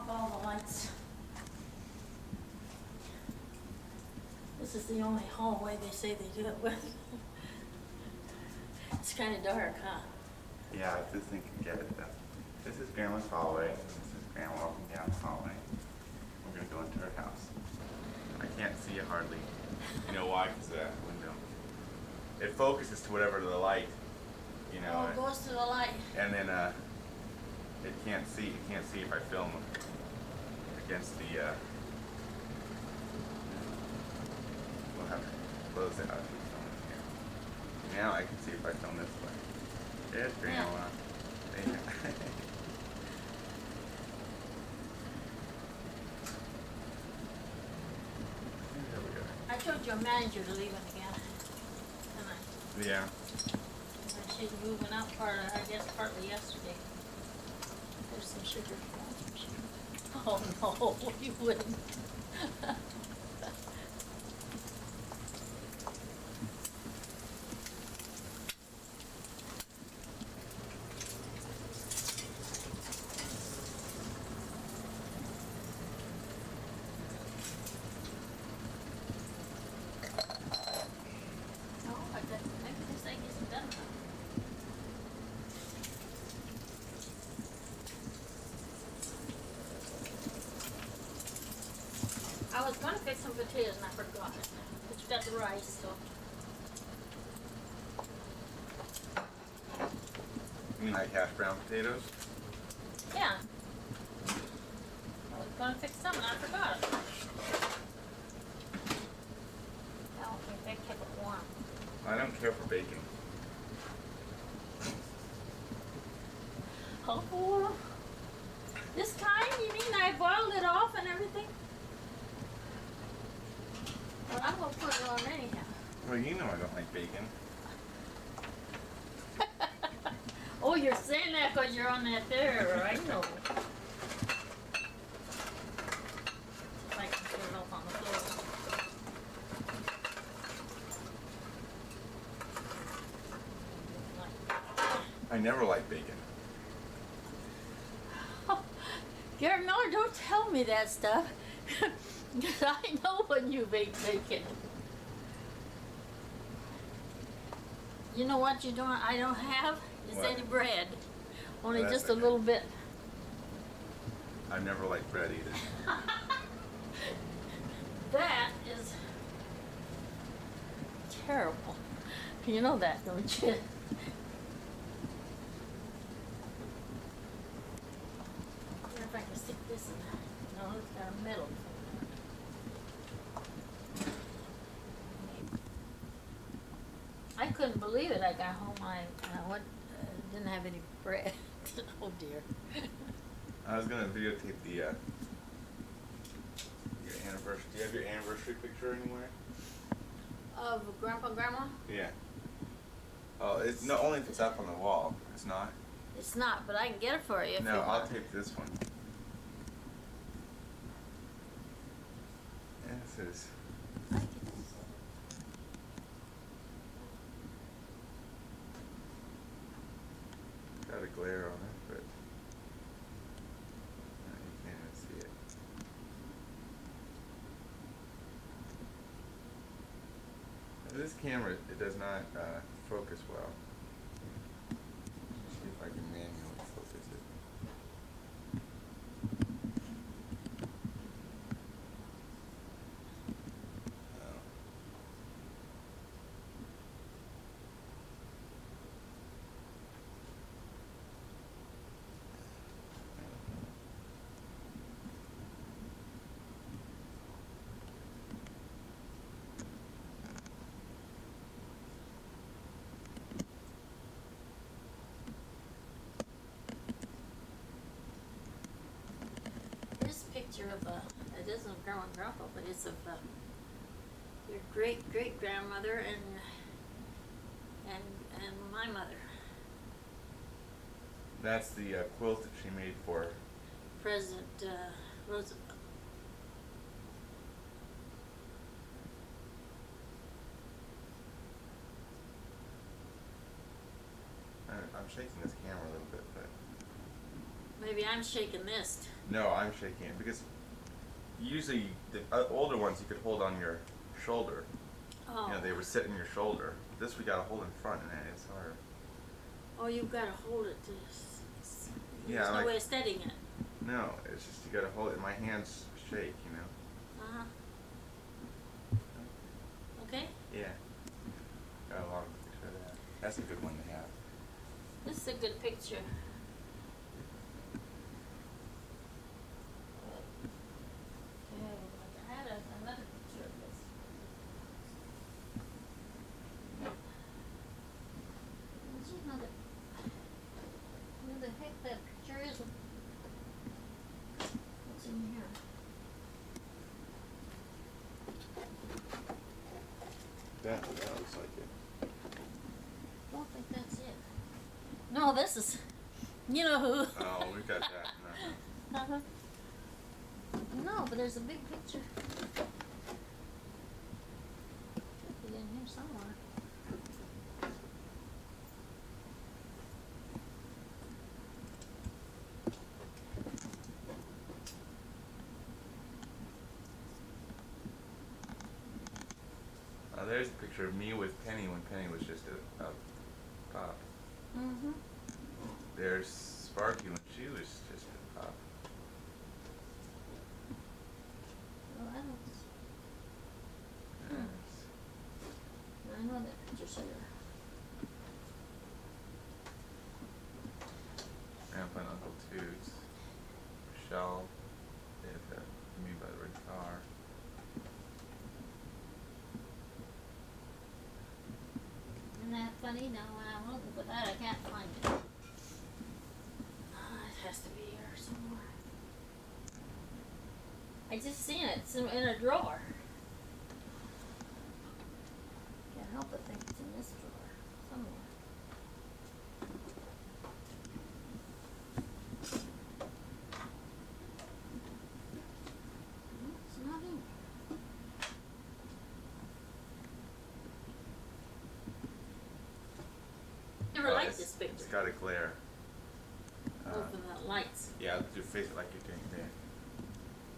all the lights. This is the only hallway they say they do it with. It's kind of dark, huh? Yeah, this thing can get it though. This is Grandma's hallway. This is Grandma walking down the hallway. We're gonna go into her house. I can't see it hardly. You know why? Because of that window. It focuses to whatever the light, you know. Oh, it goes to the light. And then it can't see. You can't see if I film against the. We'll have to close it out if we film it here. Now I can see if I film this way. There's Grandma. Yeah. There we go. I told your manager to leave it again. Tonight. Yeah. She's moving out I guess partly yesterday. There's some sugar. Oh no, you wouldn't. No, I guess this thing isn't done enough. I was gonna fix some potatoes and I forgot it. But you got the rice, so. You mean like hash brown potatoes? Yeah. I was gonna fix some and I forgot it. Now, if I keep it warm. I don't care for bacon. Oh, this time you mean I boiled it off and everything? Well, I'm gonna put it on anyhow. Well, you know I don't like bacon. Oh, you're saying that because you're on that there, I know. If I can put it up on the floor. I never like bacon. Oh, Gary Miller, don't tell me that stuff. Because I know when you bake bacon. You know what you don't? I don't have is What? any bread, only That's just a okay. little bit. I've never liked bread either. That is terrible. You know that, don't you? I wonder if I can stick this in there. No, it's got a metal. I couldn't believe it. I got home. Didn't have any bread. Oh dear. I was gonna videotape the your anniversary. Do you have your anniversary picture anywhere? Of Grandpa and Grandma? Yeah. Oh, it's no only if it's up on the wall. It's not. It's not, but I can get it for you if No, you I'll want. tape this one. And this is. I can- Got a glare on it, but no, you can't even see it. This camera, it does not focus well. Let's see if I can manually focus it. Oh. This picture of it isn't of Grandma and Grandpa, but it's of your great grandmother and my mother, That's the quilt that she made for. President Roosevelt. I'm shaking this camera a little bit, but Maybe I'm shaking this. No, I'm shaking it because usually the older ones you could hold on your shoulder. Oh. You know, they would sit in your shoulder. This we gotta hold in front, and it's hard. Oh, you've got to hold it to. Yeah, There's no like- way of steadying it. No, it's just you gotta hold it. My hands shake, you know. Uh huh. Okay. Yeah. Got a long picture of that. That's a good one to have. This is a good picture. Okay, I had another picture of this. Did you know that? Where the heck that picture is? What's in here? That looks like it. I don't think that's it. No, this is. You know who? Oh, we got that. No. Uh-huh. No, but there's a big picture. Should be in here somewhere. There's a picture of me with Penny when Penny was just a pup. Mm-hmm. There's Sparky when she was just a pup. Well, I don't. Yes. I know that picture's here. Grandpa and Uncle Toots. Michelle. They had the me by the red car. Isn't that funny? Now when I'm looking for that, I can't find it. It has to be here somewhere. I just seen it. It's in a drawer. Can't help but think it's in this drawer somewhere. No, it's not in here. Never liked this picture. It's got a glare. Open the lights. Yeah, do face it like you're doing there.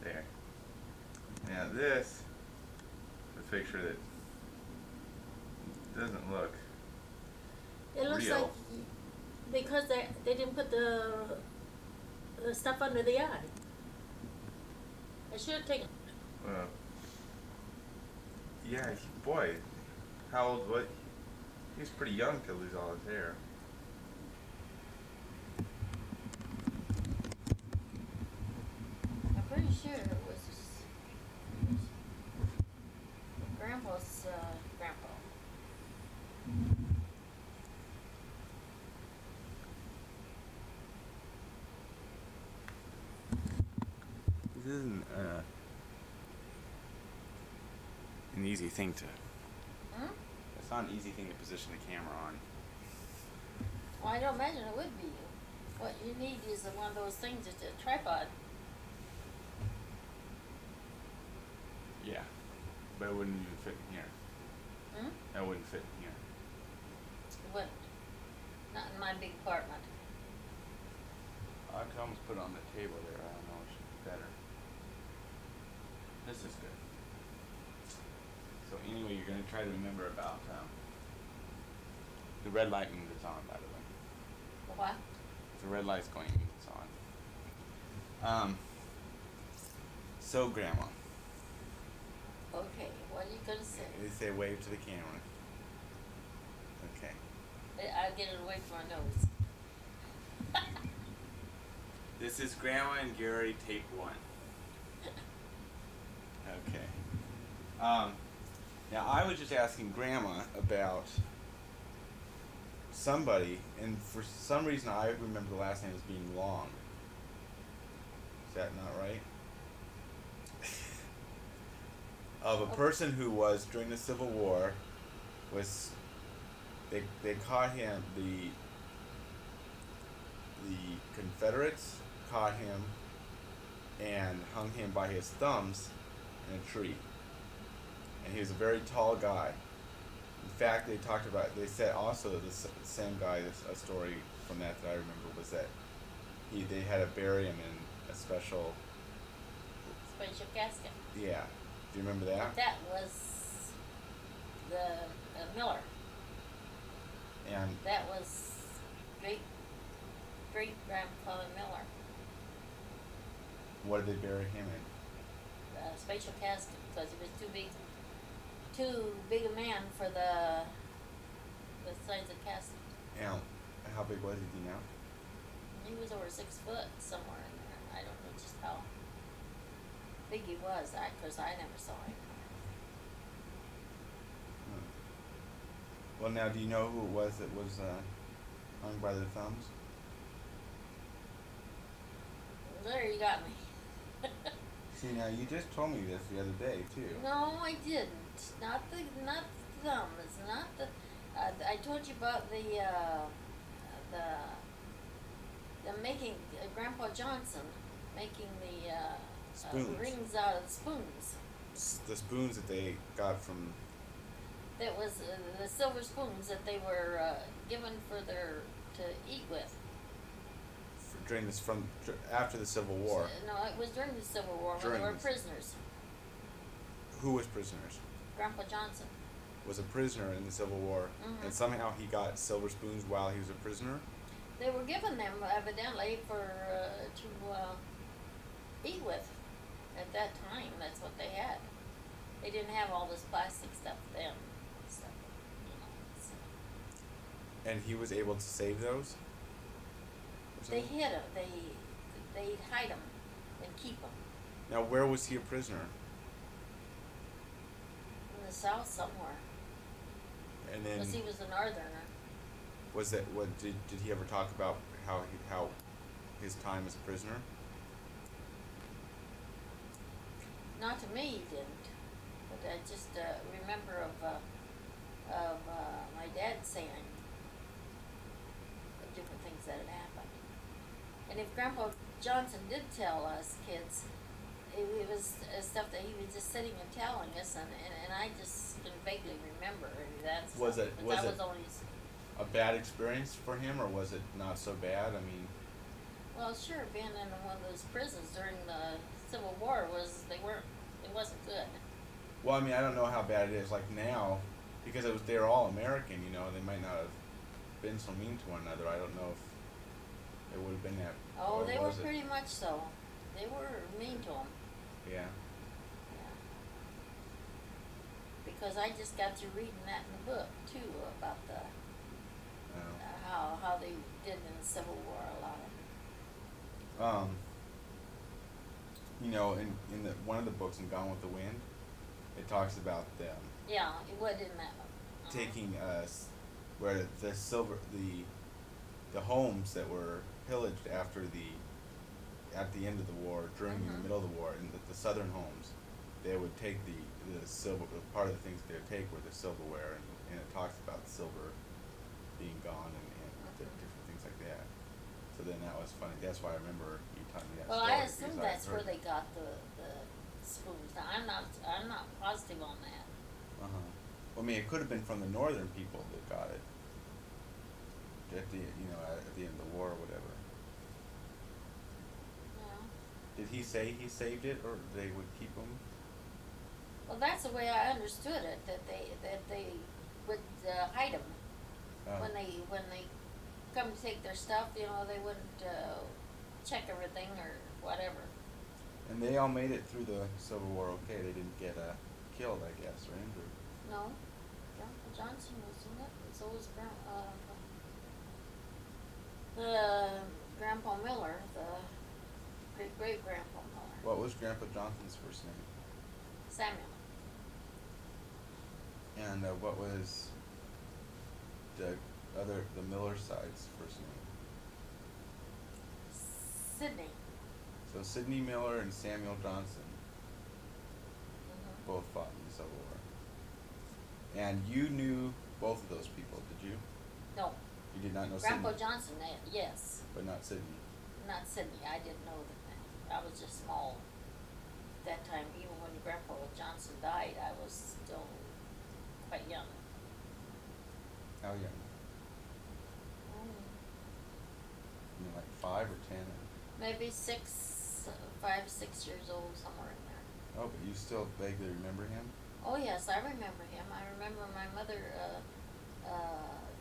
There. Now this, the picture that doesn't look. It looks real. like because they didn't put the stuff under the eye. I should have taken. Yeah, boy, how old was he? He was pretty young to lose all his hair. I'm pretty sure it was Grandpa's grandpa. This isn't an easy thing to. Hmm? It's not an easy thing to position the camera on. Well, I don't imagine it would be. What you need is one of those things, just a tripod. Yeah, but it wouldn't even fit in here. Hmm? That wouldn't fit in here. It wouldn't. Not in my big apartment. I could almost put it on the table there. I don't know. It should be better. This is good. So anyway, you're gonna try to remember about the red light means it's on, by the way. What? If the red light's going, it means it's on. So Grandma, Okay, what are you gonna say? they say wave to the camera. Okay. I'll get it away from my nose. This is Grandma and Gary, take one. Okay. Now I was just asking Grandma about somebody, and for some reason I remember the last name as being Long. Is that not right? Of a person who was during the Civil War, was they caught him, the Confederates caught him and hung him by his thumbs in a tree. And he was a very tall guy. In fact, they said also the same guy, a story from that I remember was that they had to bury him in a special. Special casket. Yeah. Do you remember that? That was the Miller. And That was great grandfather Miller. what did they bury him in? Spatial casket because he was too big a man for the size of casket. And how big was he? Do you know? He was over 6 foot somewhere in there. I don't know just how big he was. Because I never saw him. Well, now, do you know who it was that was hung by their thumbs? There you got me. See, now you just told me this the other day too. No, I didn't. Not the thumb. It's not the. I told you about the making Grandpa Johnson making the Spoons. rings out of spoons. The spoons that they got from. That was the silver spoons that they were given for to eat with. During this after the Civil War. No, it was during the Civil War when they were prisoners. Who was prisoners? Grandpa Johnson. Was a prisoner in the Civil War, and somehow he got silver spoons while he was a prisoner. They were given them evidently for to eat with. At that time, that's what they had. They didn't have all this plastic stuff then. So, And he was able to save those. they hid them. They'd hide them and keep them Now, where was he a prisoner? in the South somewhere. And then Because he was a Northerner. was that what did he ever talk about how his time as a prisoner? Not to me, he didn't. But I just remember of my dad saying the different things that had happened. And if Grandpa Johnson did tell us kids, it was stuff that he was just sitting and telling us, and I just can vaguely remember that stuff. Was it only a bad experience for him, or was it not so bad? I mean, well, sure, being in one of those prisons during the Civil War it wasn't good. well, I mean, I don't know how bad it is like now, because they're all American, you know, and they might not have been so mean to one another. I don't know if it would have been that. Oh, they were was it? pretty much so. They were mean to him. Yeah. Yeah. Because I just got through reading that in the book too about the how they did in the Civil War, a lot of it. You know, in one of the books in Gone with the Wind, it talks about them Yeah, it was in that one. taking where the homes that were pillaged at the end of the war, during in the middle of the war, in the southern homes, they would take the silver. Part of the things they would take were the silverware, and it talks about silver being gone and different things like that. So then that was funny. That's why I remember you telling me that Well, story. I assume that's where they got the spoons. Now, I'm not positive on that. Well, I mean, it could have been from the northern people that got it at the end of the war or whatever. Yeah. Did he say he saved it, or they would keep them? Well, that's the way I understood it. That they would hide them when they come to take their stuff. You know, they wouldn't check everything or whatever. And they all made it through the Civil War okay. They didn't get killed, I guess, or injured. No, Grandpa Johnson was in it. So was Grandpa Miller, the great Grandpa Miller. What was Grandpa Johnson's first name? Samuel. And what was the Miller side's first name? Sydney. So Sidney Miller and Samuel Johnson both fought in the Civil War. And you knew both of those people, did you? No. You did not know Grandpa Sidney? Johnson, yes. But not Sidney. Not Sydney. I didn't know them then. I was just small at that time. Even when Grandpa Johnson died, I was still quite young. How young? Mm. You mean like 5 5 or 10. maybe 5, 6 years old, somewhere in there. Oh, but you still vaguely remember him? Oh yes, I remember him. I remember my mother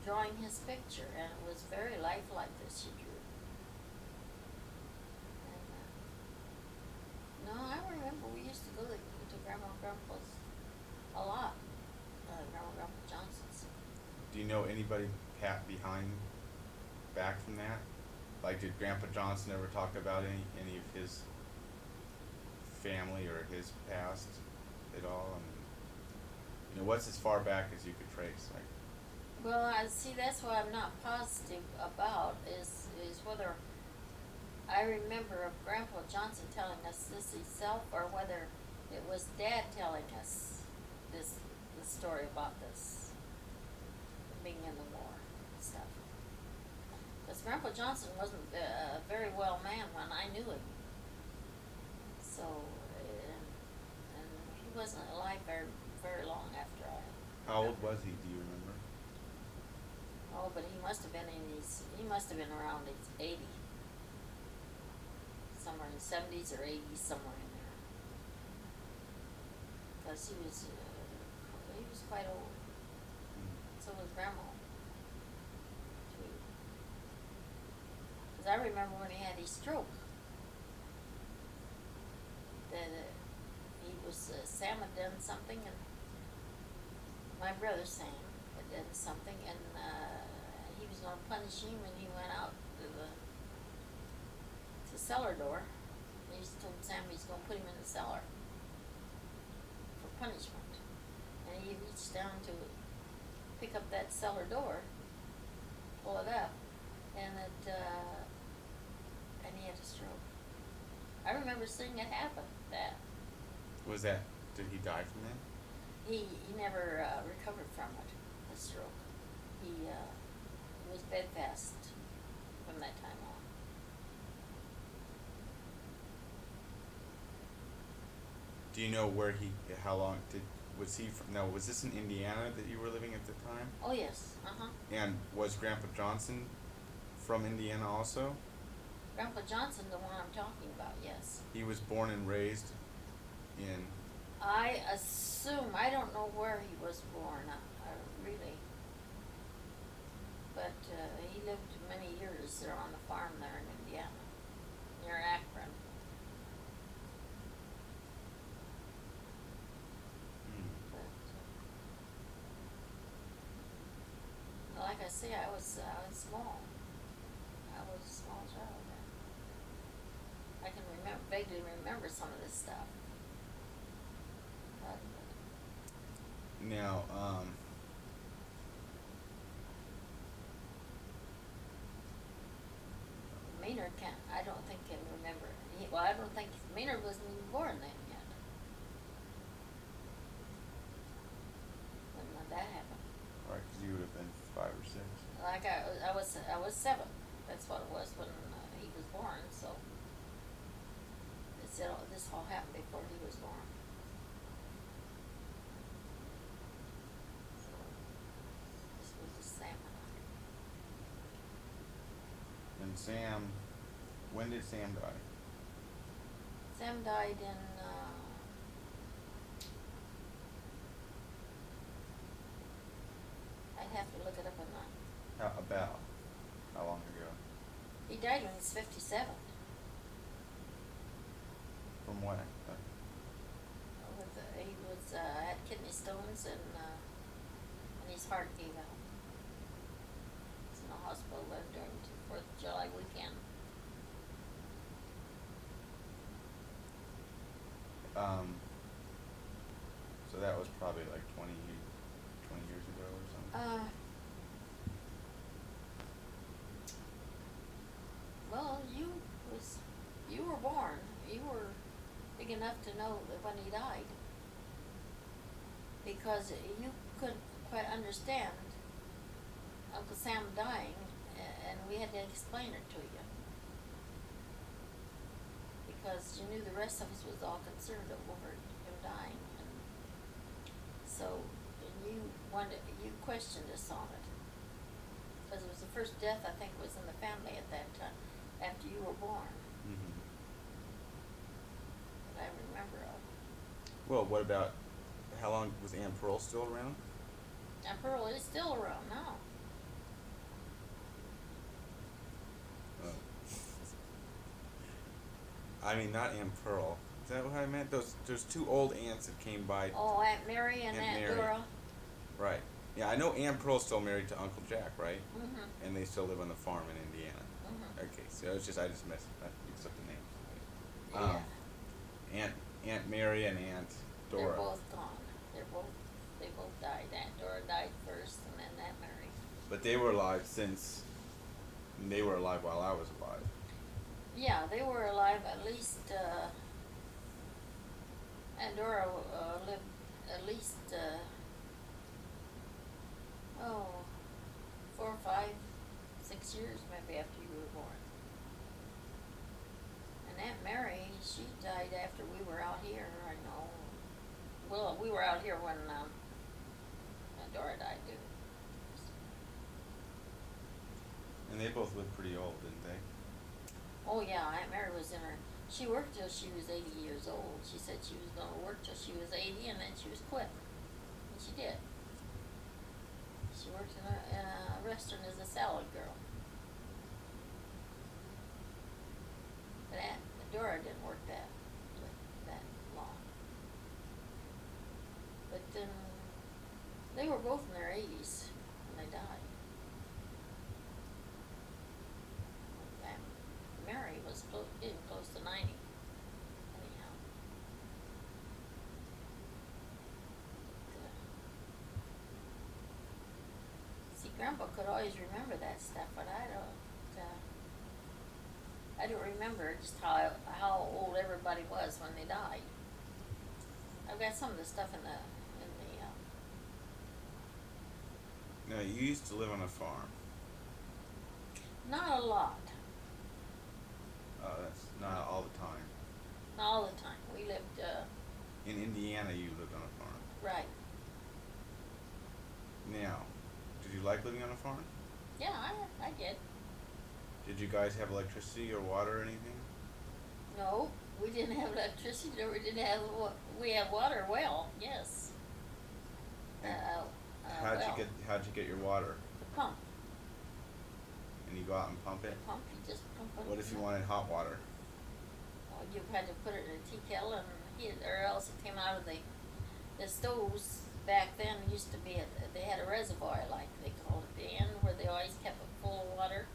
drawing his picture, and it was very lifelike that she drew. And, no, I remember we used to go to Grandma and Grandpa's a lot. Grandma and Grandpa Johnson's. Do you know anybody back from that? Like, did Grandpa Johnson ever talk about any of his family or his past at all? I mean, what's as far back as you could trace? Like, Well, I see. That's what I'm not positive about is whether I remember of Grandpa Johnson telling us this himself, or whether it was Dad telling us the story about this being in the war and stuff. Because Grandpa Johnson wasn't a very well man when I knew him. So, and he wasn't alive very, very long after I. how old was he? Do you remember? Oh, but he must have been he must have been around 80. Somewhere in the 70s or 80s, somewhere in there. Because he was quite old. So was Grandma, too. Because I remember when he had his stroke, that Sam had done something, and my brother Sam had done something, and he was going to punish him, and he went out to the cellar door. He told Sam he's going to put him in the cellar for punishment, and he reached down to pick up that cellar door, pull it up, and and he had a stroke. I remember seeing it happen. Did he die from that? He never recovered from it, the stroke. He was bedfast from that time on. Do you know was this in Indiana that you were living at the time? Oh yes, uh-huh. And was Grandpa Johnson from Indiana also? Grandpa Johnson, the one I'm talking about, yes. He was born and raised in... I assume, I don't know where he was born, really. But he lived many years there on the farm there in Indiana, near Akron. But, like I say, I was small. I was a small child then. I can vaguely remember some of this stuff. Now, Maynard I don't think can remember. I don't think Maynard wasn't even born then yet. When that happened. right, because you would have been 5 or 6. Like I was 7. That's what it was when he was born. So this all happened before he was born. So this was just Sam and I. And Sam, when did Sam die? Sam died in I'd have to look it up on that. How long ago? He died when he was 57. From what? He had kidney stones and his heart gave out. He was in the hospital during the 4th of July weekend. So that was probably like 20 years ago or something? Well, you were born. You were big enough to know that when he died, because you couldn't quite understand Uncle Sam dying, and we had to explain it to you, because you knew the rest of us was all concerned over him dying, and so you questioned us on it, because it was the first death I think was in the family at that time. after you were born, Mm-hmm. that I remember of. Well, what about, how long was Ann Pearl still around? And Pearl is still around now. Oh. I mean, not Ann Pearl. Is that what I meant? There's two old aunts that came by. Oh, Aunt Mary and Aunt Aunt Mary. Dora. Right. Yeah, I know Ann Pearl's still married to Uncle Jack, right? Mhm. And they still live on the farm in Indiana. Mhm. Okay, so it's just I just missed the names. Yeah. Aunt Mary and Aunt Dora. They're both gone. They both died. Aunt Dora died first, and then Aunt Mary. But they were alive since. They were alive while I was alive. Yeah, they were alive at least. Aunt Dora lived at least 4, 5, 6 years maybe after you were born. And Aunt Mary, she died after we were out here. I know. Well, we were out here when Aunt Dora died too. And they both lived pretty old, didn't they? Oh yeah, Aunt Mary was in her. She worked till she was 80 years old. She said she was going to work till she was 80, and then she was quit. And she did. She worked in a restaurant as a salad girl. But Aunt Dora didn't work that long. But then they were both in their 80s when they died. Aunt Mary was getting close to 90. Anyhow. See, Grandpa could always remember that stuff, but I don't remember just how old everybody was when they died. I've got some of the stuff in the No, you used to live on a farm. not a lot, That's not all the time. not all the time. We lived In Indiana, you lived on a farm. right. Now, did you like living on a farm? Yeah, I did. Did you guys have electricity or water or anything? No, we didn't have electricity. Or we didn't have we had water. Well, yes. How'd you get your water? The pump. And you go out and pump it? The pump. You just pump it. What if you wanted hot water? Well, you had to put it in a tea kettle and heat it, or else it came out of the stoves. Back then used to be they had a reservoir, like they called it, the end where they always kept it full of water.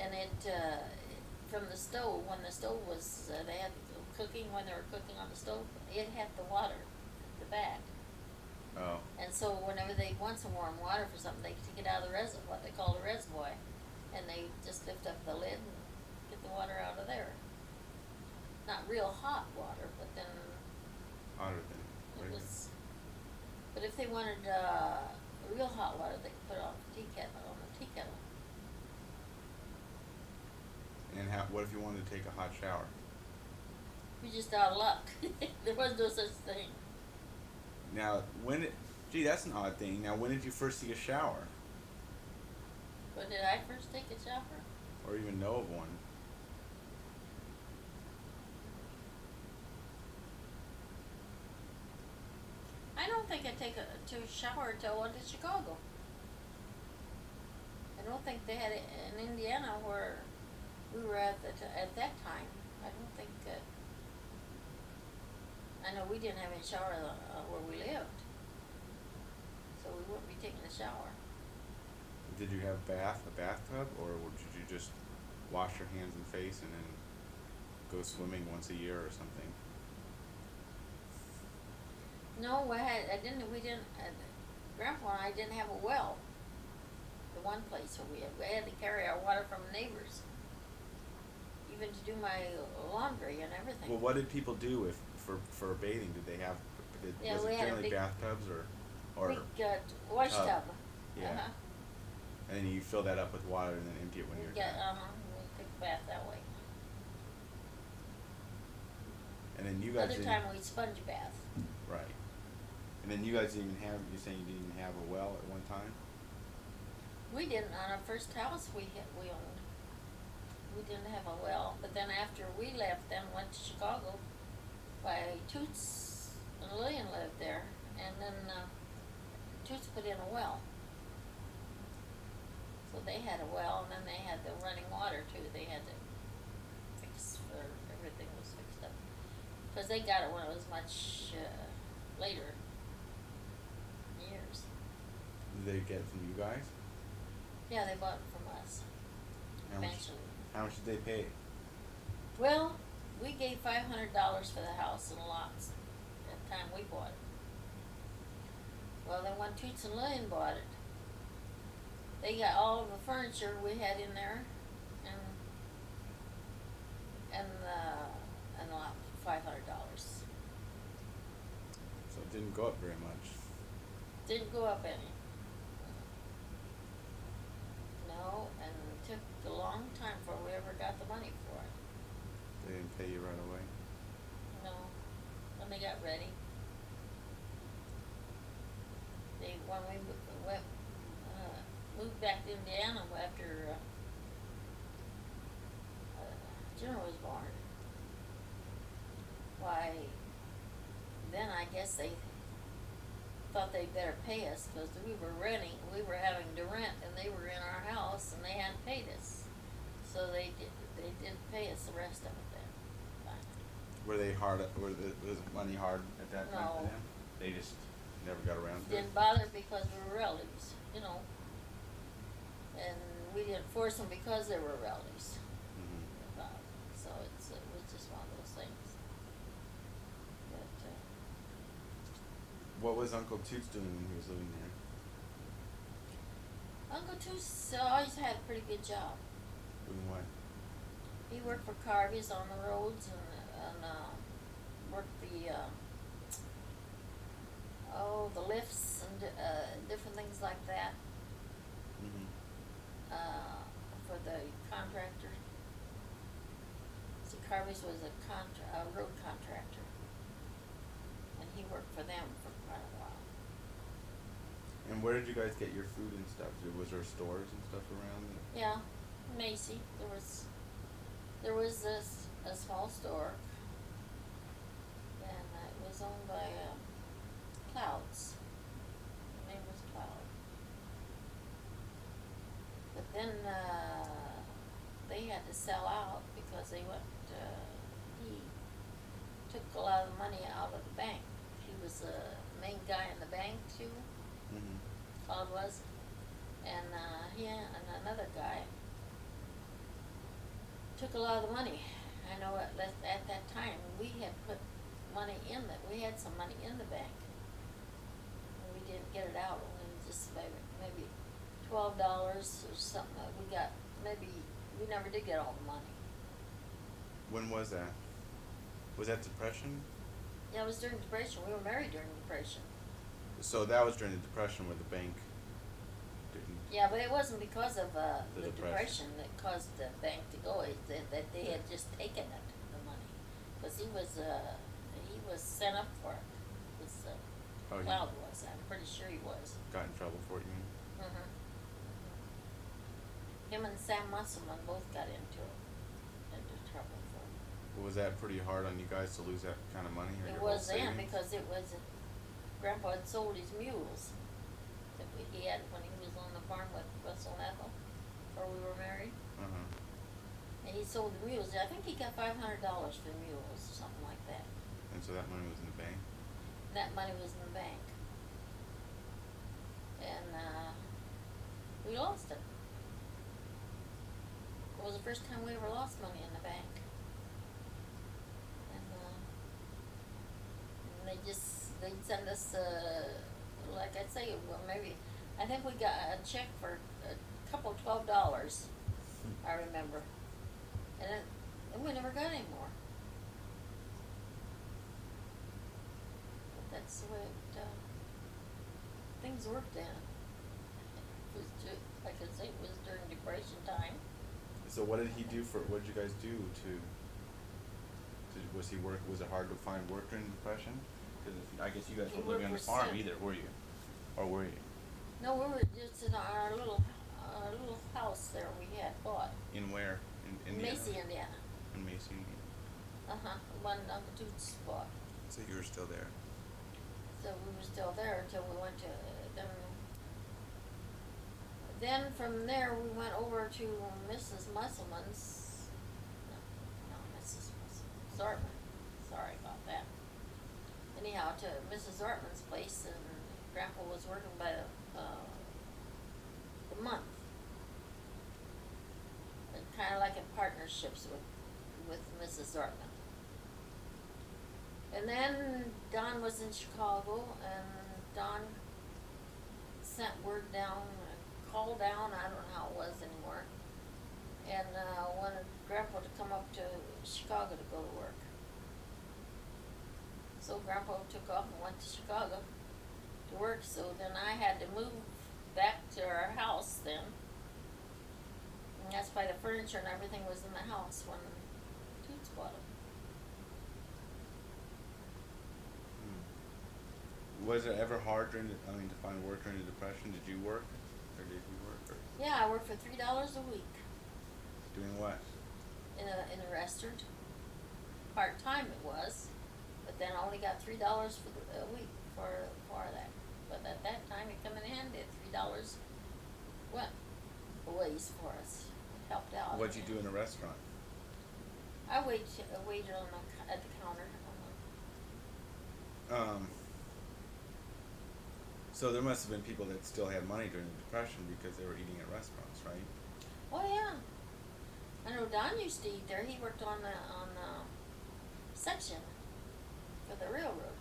And it from the stove, when the stove was they had cooking, when they were cooking on the stove, it had the water at the back. Oh. And so whenever they want some warm water for something, they take it out of the reservoir, what they call a reservoir, and they just lift up the lid and get the water out of there. Not real hot water, but then Hotter than it regular. was. But if they wanted real hot water, they could put it on the tea kettle. And what if you wanted to take a hot shower? We just out of luck. There was no such thing. Now, gee, that's an odd thing. Now, when did you first see a shower? But did I first take a shower? Or even know of one? I don't think I take a shower until I went to Chicago. I don't think they had it in Indiana where we were at that time. I don't think I know we didn't have any shower where we lived, so we wouldn't be taking a shower. Did you have a bathtub, or did you just wash your hands and face and then go swimming once a year or something? No, we didn't, Grandpa and I didn't have a well. The one place where we had to carry our water from neighbors. Even to do my laundry and everything. Well, what did people do for bathing? Did they have, Yeah, was we it had a generally big- bathtubs or Big wash tub. tub. Yeah. Uh-huh. And then you fill that up with water and then empty it when you're done. We'll take a bath that way. And then you guys Other didn't, time we sponge bath. right. And then you guys didn't even have, you're saying you didn't even have a well at one time? We didn't on our first house we owned. didn't have a well, but then after we left, then went to Chicago, why Toots and Lillian lived there, and then, Toots put in a well. So they had a well, and then they had the running water too, they had to fix, for everything was fixed up. Cause they got it when it was much, later, years. Did they get it from you guys? Yeah, they bought it from us, How much, eventually. how much did they pay? Well, we gave $500 for the house and lots at the time we bought it. Well, then when Toots and Lillian bought it, they got all of the furniture we had in there, and a lot for $500. So it didn't go up very much. Didn't go up any. No, and it took a long time before we ever got the money for it. They didn't pay you right away. No, when they got ready. When we moved back to Indiana after Junior was born, why, then I guess they thought they'd better pay us, because we were having to rent, and they were in our house, and they hadn't paid us. So they didn't pay us the rest of it then. Were they hard? Was money hard at that time for No. them? They just never got around to it. Didn't bother because we were relatives, you know. And we didn't force them because they were relatives. Mm-hmm. So it was just one of those things. But, What was Uncle Toots doing when he was living there? Uncle Toots always had a pretty good job. Doing what? He worked for Carvey's on the roads and worked the lifts and different things like that. Mm-hmm. For the contractor. See, Carvey's was a road contractor, and he worked for them for quite a while. And where did you guys get your food and stuff? Was there stores and stuff around? Yeah, Macy. There was a small store, and it was owned by Clouds. The name was Cloud. But then they had to sell out because he took a lot of the money out of the bank. He was the main guy in the bank too. Mm-hmm. Cloud was, and he and another guy took a lot of the money. I know at that time we had put money we had some money in the bank, and we didn't get it out. Only just maybe $12 or something. That we got we never did get all the money. When was that? Was that Depression? Yeah, it was during Depression. We were married during Depression. So that was during the Depression where the bank didn't. Yeah, but it wasn't because of the Depression. depression that caused the bank to go. That they had just taken it, the money, because he was sent up for it. Oh, he Cloud was. I'm pretty sure he was. got in trouble for it, you mean? Mm-hmm. Him and Sam Musselman both got into trouble for it. Was that pretty hard on you guys to lose that kind of money? Or It your whole was then savings? because it was Grandpa had sold his mules that he had when he was on the farm with Russell and Ethel, before we were married. Uh-huh. And he sold the mules. I think he got $500 for the mules, or something like that. And so that money was in the bank? That money was in the bank. And we lost it. It was the first time we ever lost money in the bank. And they'd send us, like I say, well, maybe, I think we got a check for a couple $12, I remember. And we never got any more. But that's the way things worked then. It was like I say, it was during Depression time. So what did he do what did you guys do was it hard to find work during the Depression? Because I guess you guys He weren't living on the worked for farm Sim. either, were you? Or were you? No, we were just in our little house there we had bought. In where? In in Indiana? Macy, Indiana. In Macy, Indiana. One Uncle Toots bought. So you were still there. So we were still there until we went to then from there we went over to Mrs. Musselman's. No, Mrs. Zortman. Sorry about that. Anyhow, to Mrs. Zortman's place, and Grandpa was working by the month, and kind of like in partnerships with Mrs. Zortman. And then Don was in Chicago, and Don sent word down, called down, I don't know how it was anymore, and wanted Grandpa to come up to Chicago to go to work. So Grandpa took off and went to Chicago to work, so then I had to move back to our house then. And that's why the furniture and everything was in the house when Toots bought it. Was it ever hard to find work during the Depression? Did you work, or did you work? Or Yeah, I worked for $3 a week doing what? in a restaurant. Part time it was, but then I only got $3 for a week for that. But at that time, it come in handy. $3 went a ways for us. It helped out. What'd you do in a restaurant? I waited on at the counter. So there must have been people that still had money during the Depression because they were eating at restaurants, right? Oh yeah, I know Don used to eat there. He worked on the section for the railroad,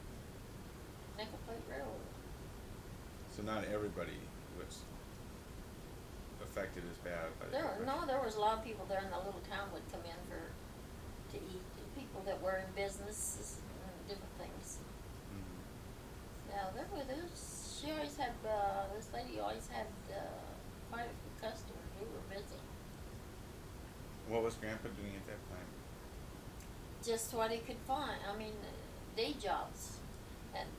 nickel plate railroad. So not everybody was affected as bad by the Depression. There was a lot of people there in the little town would come in to eat. People that were in businesses and different things. Mm-hmm. Yeah, she always had, this lady always had quite a few customers. We were busy. What was Grandpa doing at that time? Just what he could find. I mean, day jobs, and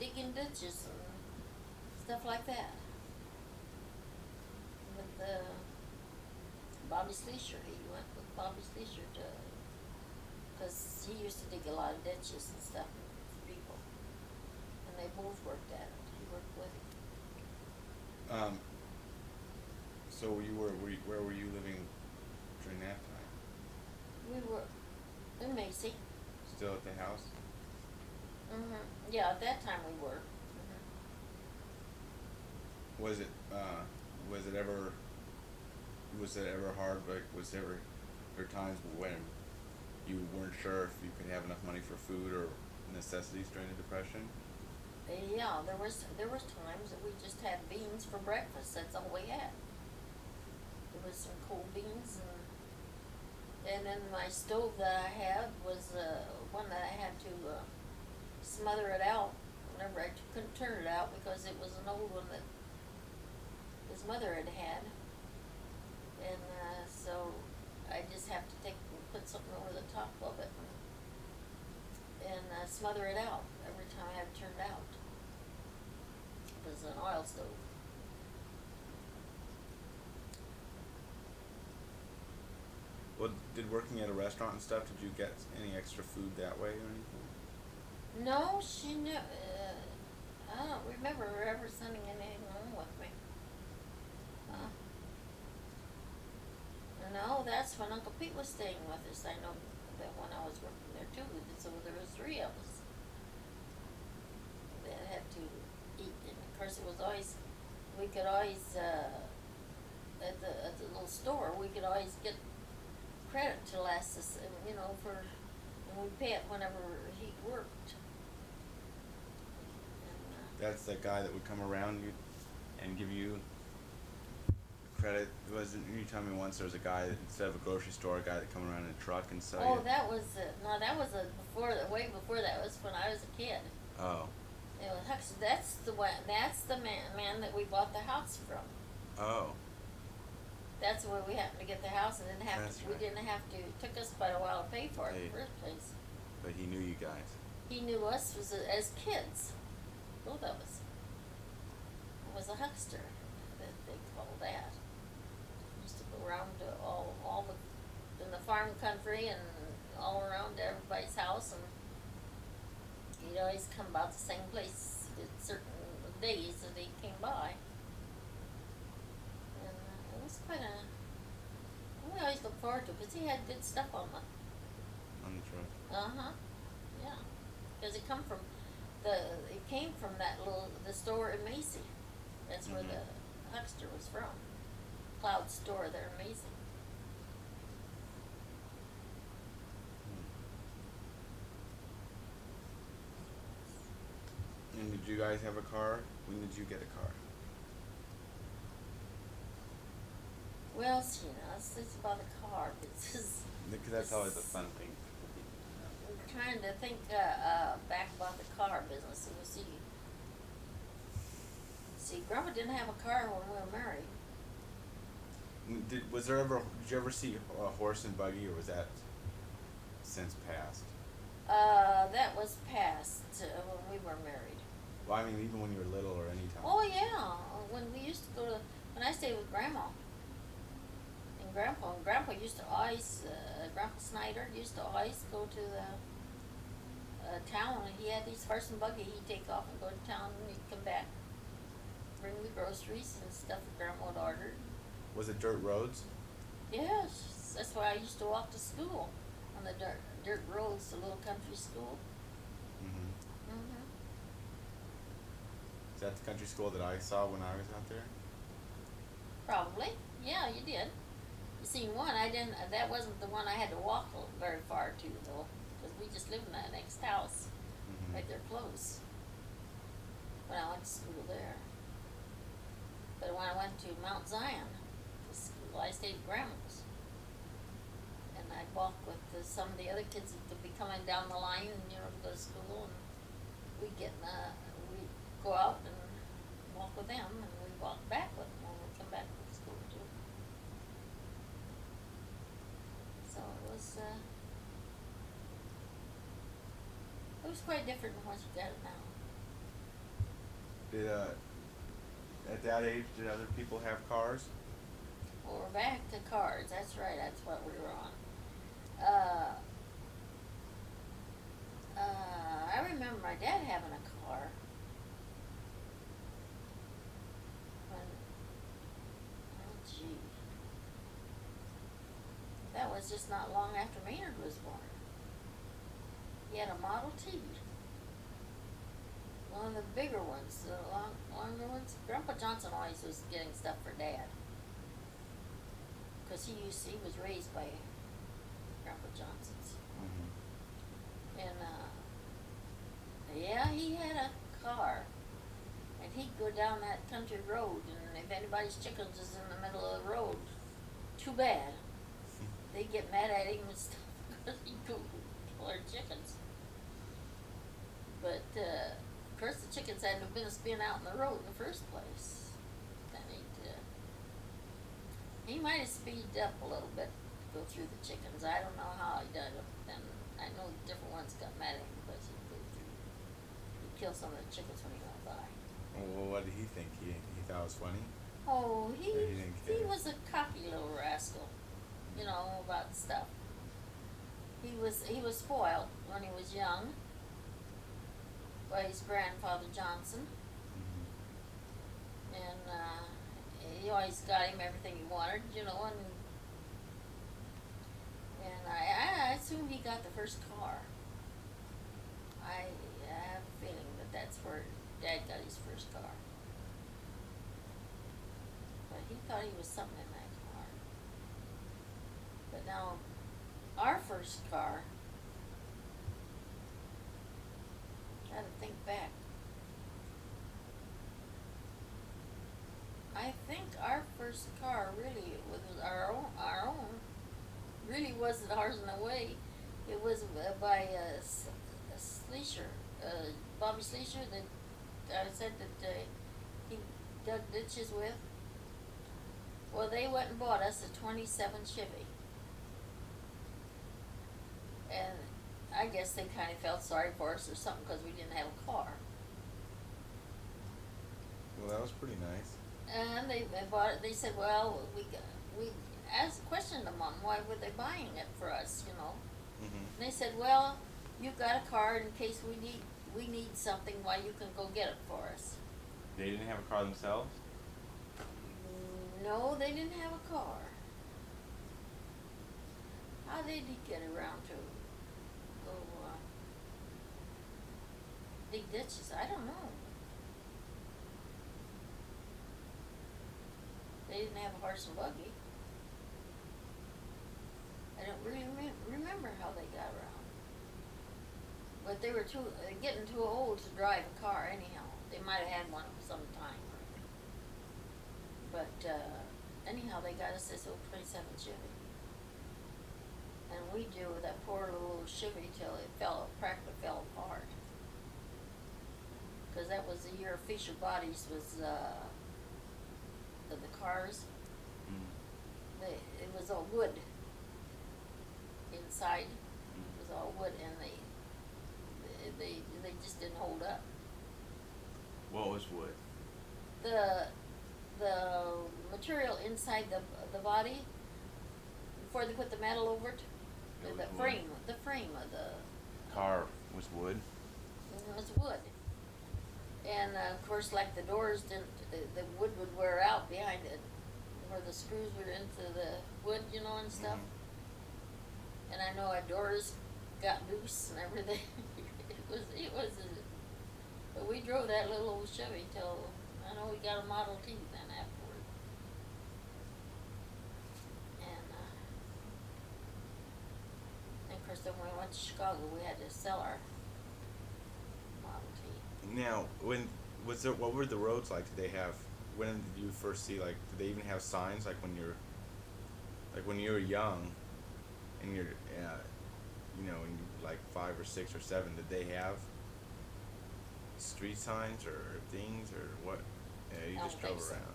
digging ditches and stuff like that. With Bobby Sleesher, he went with Bobby Sleesher because he used to dig a lot of ditches and stuff for people, and they both worked at it. He worked with him. So where were you living during that time? We were in Macy. Still at the house? Yeah, at that time we were. Was it ever hard? Like, was there times when you weren't sure if you could have enough money for food or necessities during the Depression? Yeah, there was times that we just had beans for breakfast. That's all we had. There was some cold beans, and then my stove that I had was one that I had to smother it out whenever I couldn't turn it out because it was an old one that his mother had had, and so I just have to put something over the top of it and smother it out every time I have it turned out. It was an oil stove. Well, did working at a restaurant and stuff, did you get any extra food that way or anything? No, she knew. I don't remember her ever sending anything home with me. No, that's when Uncle Pete was staying with us. I know that when I was working there too. So there was 3 of us that had to eat. And of course, it was always we could always at the little store we could always get credit to last us, for and we pay it whenever he worked. That's the guy that would come around you and give you credit. You told me once there was a guy that, instead of a grocery store, a guy that come around in a truck and sell you. Oh, that was way before that. Was when I was a kid. Oh. It was Huxley. That's the man that we bought the house from. Oh. That's where we happened to get the house, and didn't have That's to. right. We didn't have to. It took us quite a while to pay for it in the first place. But he knew you guys. He knew us as kids, both of us. It was a huckster that they called that. Used to go around to all the farm country and all around everybody's house, and he'd always come about the same place at certain days that he came by. And it was quite a, we always look forward to it, because he had good stuff on the, On the truck. uh-huh, yeah. Because it came from the store in Macy. That's where Mhm. the huckster was from. Cloud store there in Macy. And did you guys have a car? When did you get a car? Well, see, now, it's about the car, because Because that's always a fun thing. I'm trying to think back about the car business. And see, Grandpa didn't have a car when we were married. Did you ever see a horse and buggy, or was that since passed? That was past when we were married. Well, I mean, even when you were little or any time. Oh yeah, when we used to when I stayed with Grandma and Grandpa used to always, Grandpa Snyder used to always go to the town, and he had these horse and buggy. He'd take off and go to town, and he'd come back, bring the groceries and stuff that Grandma had ordered. Was it dirt roads? Yes, that's why I used to walk to school on the dirt roads, the little country school. Mm-hmm. Mhm. Is that the country school that I saw when I was out there? Probably. Yeah, you did. You seen one. I didn't. That wasn't the one I had to walk very far to, though, because we just lived in that next house, Mm-hmm. right there close. When I went to school there. But when I went to Mount Zion, the school, I stayed at Grandma's, and I'd walk with some of the other kids that would be coming down the line, and to go to school, and we'd we'd go out and walk with them, and we'd walk back with them when we come back from school too. So it was quite different than what you got it now. Did at that age, did other people have cars? Well, we're back to cars. That's right. That's what we were on. I remember my dad having a car. Oh, gee. That was just not long after Maynard was born. He had a Model T. One of the bigger ones, the longer ones. Grandpa Johnson always was getting stuff for Dad. Because he was raised by Grandpa Johnson's. Mm-hmm. And, yeah, he had a car. And he'd go down that country road, and if anybody's chickens is in the middle of the road, too bad. They'd get mad at him and stuff, because he'd go kill our chickens. But, of course, the chickens hadn't have been spin out in the road in the first place. Then he might have speeded up a little bit to go through the chickens. I don't know how he did it, but then I know different ones got mad at him because he'd kill some of the chickens when he went by. Well, what did he think? He thought it was funny? Oh, Or he didn't he care? was a cocky little rascal, about stuff. He was spoiled when he was young by his grandfather Johnson, Mm-hmm. and he always got him everything he wanted, and I assume he got the first car. I have a feeling that that's where Dad got his first car. But he thought he was something in that car. But now, our first car, I had to think back. I think our first car really was our own, really wasn't ours in a way. It was by Sleesher, Bobby Sleesher, that I said that he dug ditches with. Well, they went and bought us a 27 Chevy. And I guess they kind of felt sorry for us or something because we didn't have a car. Well, that was pretty nice. And they bought it. They said, well, questioned them on why were they buying it for us, you know. Mm-hmm. And they said, well, you've got a car in case we need something, why you can go get it for us. They didn't have a car themselves? No, they didn't have a car. How did he get around to go dig ditches? I don't know. They didn't have a horse and buggy. I don't really remember how they got around. But they were getting too old to drive a car anyhow. They might have had one some time. But anyhow, they got us this old 27 Chevy. And we drove that poor little Chevy till it practically fell apart. Because that was the year Fisher Bodies was the cars. Mm. It was all wood inside. It was all wood, and they just didn't hold up. What was wood? The material inside the body before they put the metal over it, It the was wood. frame of the Car was wood? it was wood. And of course, like the doors didn't, the wood would wear out behind it, where the screws were into the wood, you know, and stuff. Mhm. And I know our doors got loose and everything. it was, but we drove that little old Chevy till, I know we got a Model T then afterward. And of course, then when we went to Chicago, we had to sell our Model T. Now, what were the roads like? Did they have, when did you first see, like, did they even have signs, like when you were young, and you're, you know, when you were like 5 or 6 or 7, did they have street signs or things, or what? Yeah, you I just don't drove think so. around.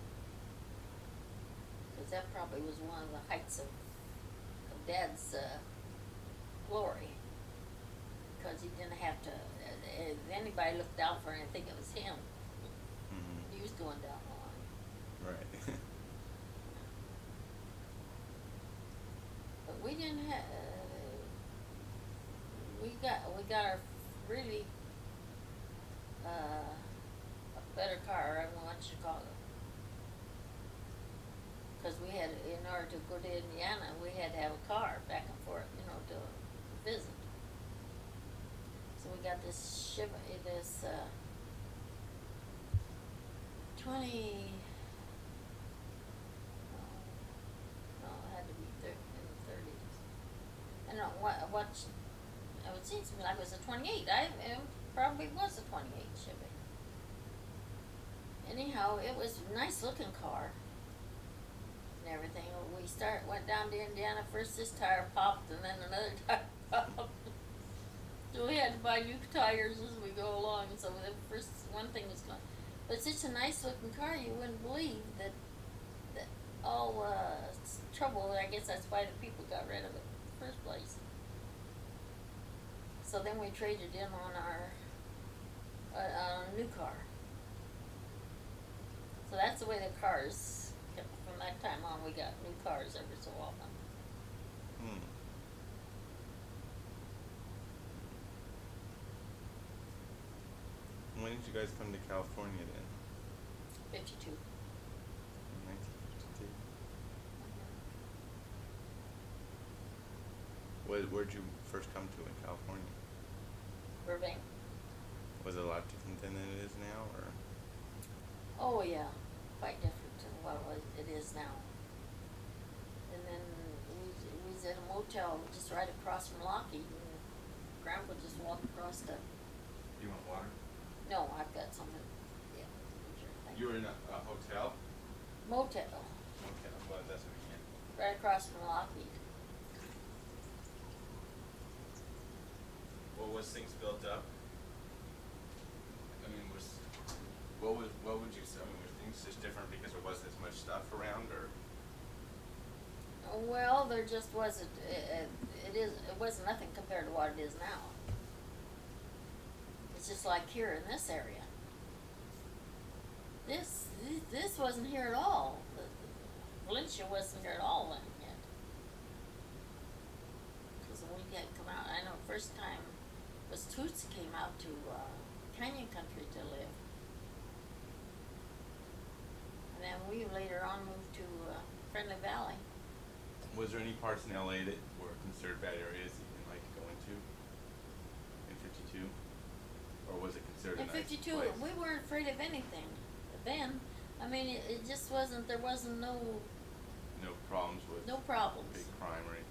Because that probably was one of the heights of Dad's glory. Because he didn't have to, if anybody looked down for anything, it was him. Mm-hmm. He was going down the line. Right. But we didn't have, we got our really, a better car when we went to Chicago. Because we had, in order to go to Indiana, we had to have a car back and forth, you know, to visit. So we got this Chevy, this 20, no, it had to be in the 30s. I don't know, what, it seems to me like it was a 28. It probably was a 28 Chevy. Anyhow, it was a nice looking car and everything. We went down to Indiana, first this tire popped and then another tire popped. So we had to buy new tires as we go along. So the first one thing was gone. But it's such a nice looking car, you wouldn't believe that all trouble. I guess that's why the people got rid of it in the first place. So then we traded in on our new car. So that's the way the cars kept, from that time on, we got new cars every so often. Hmm. When did you guys come to California then? 52. In 1952. Where'd you first come to in California? Burbank. Was it a lot different than it is now, or? Oh yeah, quite different than what it is now. And then we was at a motel just right across from Lockheed, and Grandpa just walked across the. You want water? No, I've got something. Yeah. Sure, thank You were in a hotel? Motel, Okay, well, that's what I meant. right across from Lockheed. What was things built up? I mean, what would you say? I mean, were things just different because there wasn't as much stuff around, or? Well, there just wasn't. It wasn't nothing compared to what it is now. It's just like here in this area. This wasn't here at all. Valencia wasn't here at all then. Yeah. had come out. I know first time was Toots came out to Canyon Country to live. And then we later on moved to Friendly Valley. Was there any parts in LA that were considered bad areas that you didn't like to go into in 52? Or was it considered In a nice 52, place? we weren't afraid of anything. Then, I mean, it just wasn't, there wasn't no problems with problems. big crime or anything.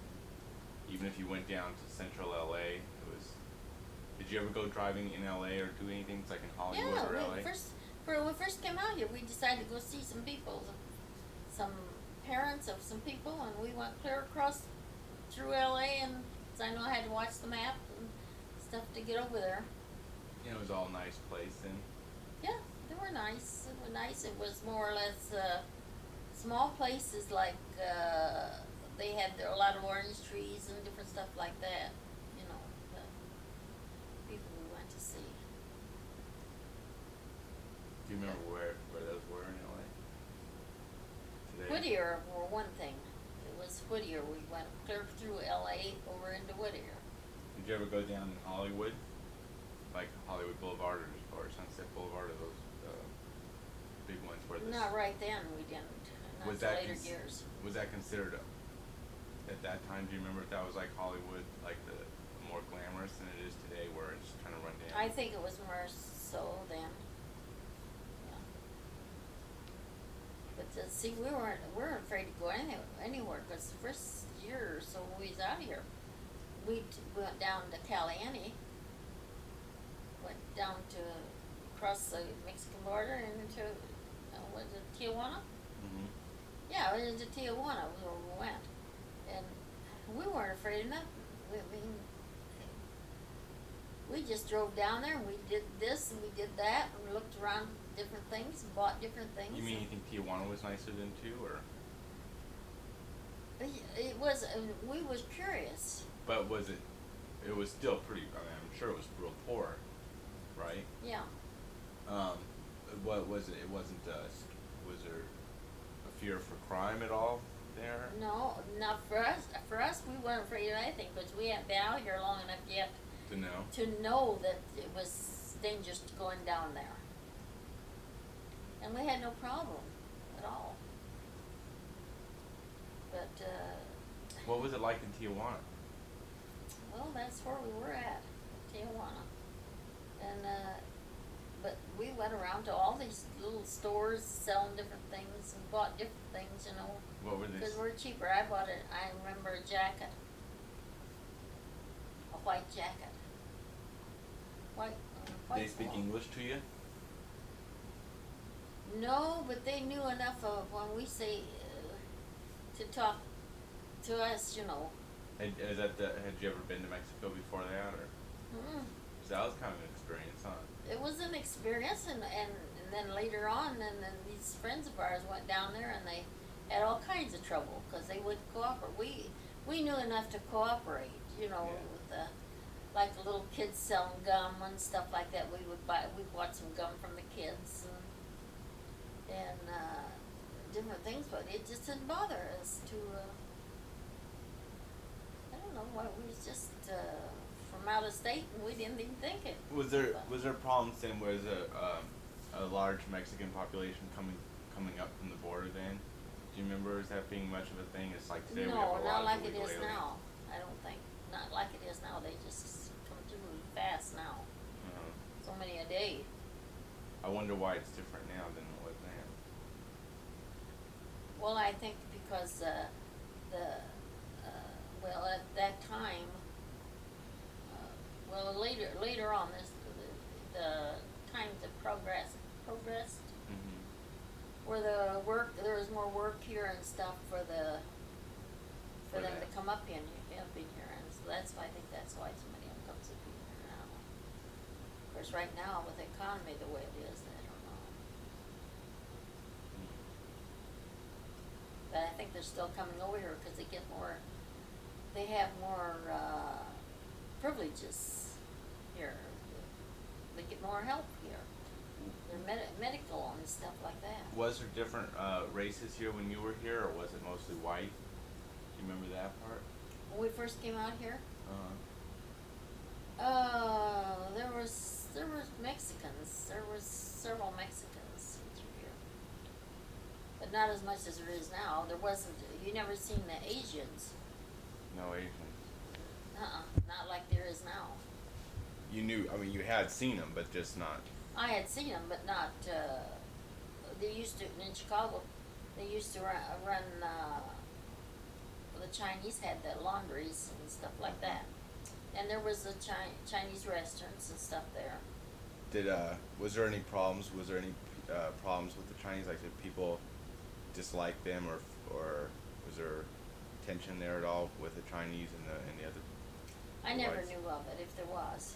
Even if you went down to central LA, it was. Did you ever go driving in LA or do anything like in Hollywood Yeah, or LA? when we first came out here, we decided to go see some people, some parents of some people, and we went clear across through LA, and 'cause I know I had to watch the map and stuff to get over there. It was all a nice place then. Yeah, they were nice. It was nice. It was more or less small places like they had a lot of orange trees and different stuff like that. You know, the people we went to see. Do you remember where those were in LA? Today? Whittier were one thing. It was Whittier. We went clear through LA over into Whittier. Did you ever go down in Hollywood? Like Hollywood Boulevard or Sunset Boulevard or those big ones where this. Not right then. We didn't. Not Was till that later years. Was that considered at that time? Do you remember if that was like Hollywood, like the more glamorous than it is today, where it's kind of run down? I think it was more so then. Yeah. But see, we weren't afraid to go anywhere because the first year or so we was out here, we went down to Caliente, went down to across the Mexican border and into was it Tijuana? Mm-hmm. Yeah, it was into Tijuana was where we went, and we weren't afraid of nothing. We just drove down there and we did this and we did that and we looked around different things and bought different things. You mean you think Tijuana was nicer than too, or? It was. We was curious. But was it? It was still pretty. I mean, I'm sure it was real poor, right? Yeah. What was it? It wasn't. Was there a fear for crime at all there? No, not for us. For us, we weren't afraid of anything because we hadn't been out here long enough yet To know. to know that it was dangerous going down there. And we had no problem at all. But, What was it like in Tijuana? well, that's where we were at, Tijuana. And, but we went around to all these little stores selling different things and bought different things, you know. What were Because these? we're cheaper. I remember a jacket. A white jacket. White They speak one. English to you? No, but they knew enough of when we say to talk to us, you know. Had you ever been to Mexico before that, or? Mm. 'Cause that was kind of an experience, huh? It was an experience, and then later on, and then these friends of ours went down there, and they had all kinds of trouble because they wouldn't cooperate. We knew enough to cooperate, you know, Yeah. with like the little kids selling gum and stuff like that. We bought some gum from the kids and different things, but it just didn't bother us to. I don't know why we was just from out of state and we didn't even think it. Was there problems then? Was a large Mexican population coming up from the border then? Do you remember that being much of a thing? It's like today we have a lot not of like it illegal is aliens. now. I don't think. Not like it is now. They just come through fast now. Uh-huh. So many a day. I wonder why it's different now than it was then. Well, I think because well, at that time, well, later on, the times have progressed, Mm-hmm. where there was more work here and stuff for them that. to come up in here, and so that's why I think that's why so many of them comes up in here now. Of course, right now with the economy the way it is, I don't know. But I think they're still coming over here because they have more privileges here. They get more help here. They're medical and stuff like that. Was there different races here when you were here, or was it mostly white? Do you remember that part? When we first came out here, There was Mexicans. There was several Mexicans through here, but not as much as there is now. There wasn't. You never seen the Asians. No Asians. Not like there is now. You knew. I mean, you had seen them, but just not. I had seen them, but not. They used to in Chicago. They used to run. The Chinese had the laundries and stuff like that, and there was the Chinese restaurants and stuff there. Was there any problems? Was there any problems with the Chinese? Like, did people dislike them, or was there tension there at all with the Chinese and the other? I never whites? knew of it if there was.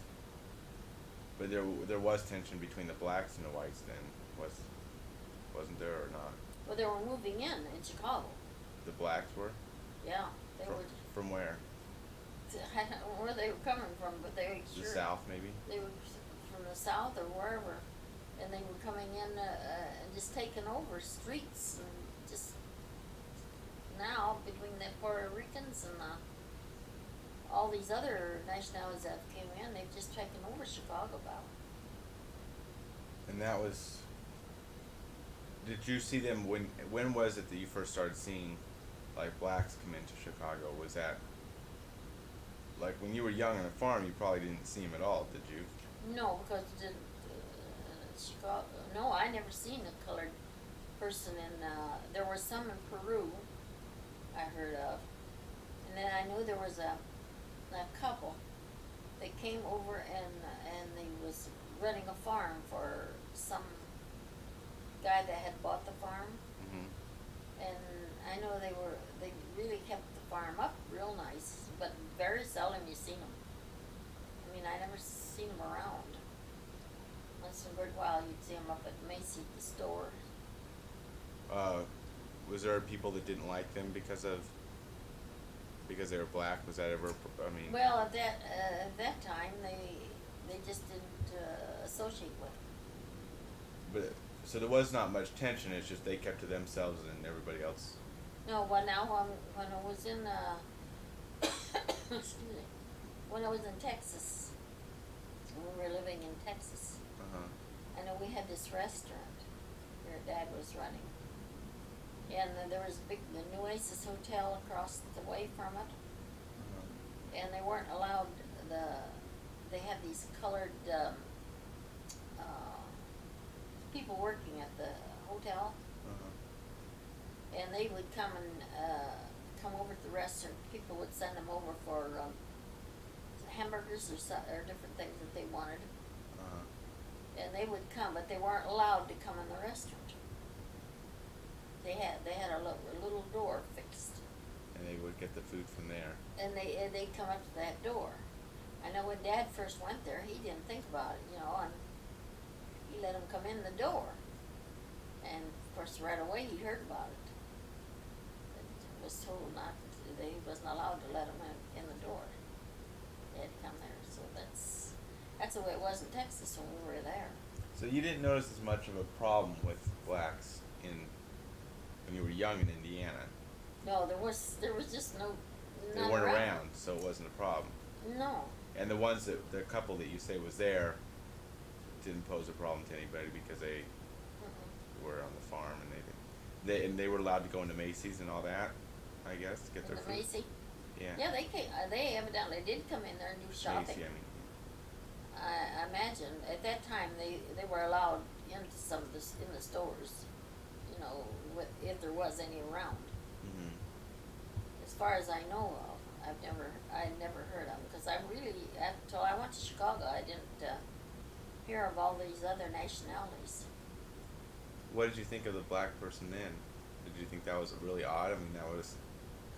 But there was tension between the blacks and the whites then, wasn't there or not? Well, they were moving in Chicago. The blacks were? Yeah, they From, were. from where? I don't know where they were coming from, but they were The sure. South maybe? They were from the south or wherever, and they were coming in and just taking over streets and just now between the Puerto Ricans and all these other nationalities that came in, they've just taken over Chicago about. And that was. Did you see them when was it that you first started seeing like blacks come into Chicago? Was that like when you were young on a farm? You probably didn't see them at all, did you? No, because Chicago. No, I never seen a colored person in. There was some in Peru. I heard of, and then I knew there was a couple. They came over and they was renting a farm for some guy that had bought the farm, and I know they really kept the farm up real nice, but very seldom you seen them. I mean, I never seen them around. Once in a great while, you'd see them up at Macy's, the store. Was there people that didn't like them because they were black? Was that ever? I mean. Well, at that time, they just didn't associate with them. But so there was not much tension. It's just they kept to themselves and everybody else. No, well now when I was in excuse me, when I was in Texas, when we were living in Texas, I know we had this restaurant where Dad was running, and there was the Oasis Hotel across the way from it, and they weren't allowed they had these colored people working at the hotel, and they would come over to the restaurant. People would send them over for hamburgers or different things that they wanted, and they would come, but they weren't allowed to come in the restaurant. They had a little door fixed, And they would get the food from there. and they'd come up to that door. I know when Dad first went there, he didn't think about it, and he let them come in the door, and of course right away he heard about it. But was told not to. He wasn't allowed to let them in the door. They had to come there, so that's the way it was in Texas when we were there. So you didn't notice as much of a problem with blacks when you were young in Indiana. No, there was just no. They weren't around, so it wasn't a problem. No. And the couple that you say was there, didn't pose a problem to anybody because they were on the farm and they were allowed to go into Macy's and all that, I guess, to get their The food. Macy. Yeah. Yeah, they came. They evidently did come in there and do shopping. Macy, I mean. I imagine at that time they were allowed into some of in the stores, if there was any around. As far as I know of, I never heard of them because I really, until I went to Chicago, I didn't hear of all these other nationalities. What did you think of the black person then? Did you think that was really odd? I mean, that was,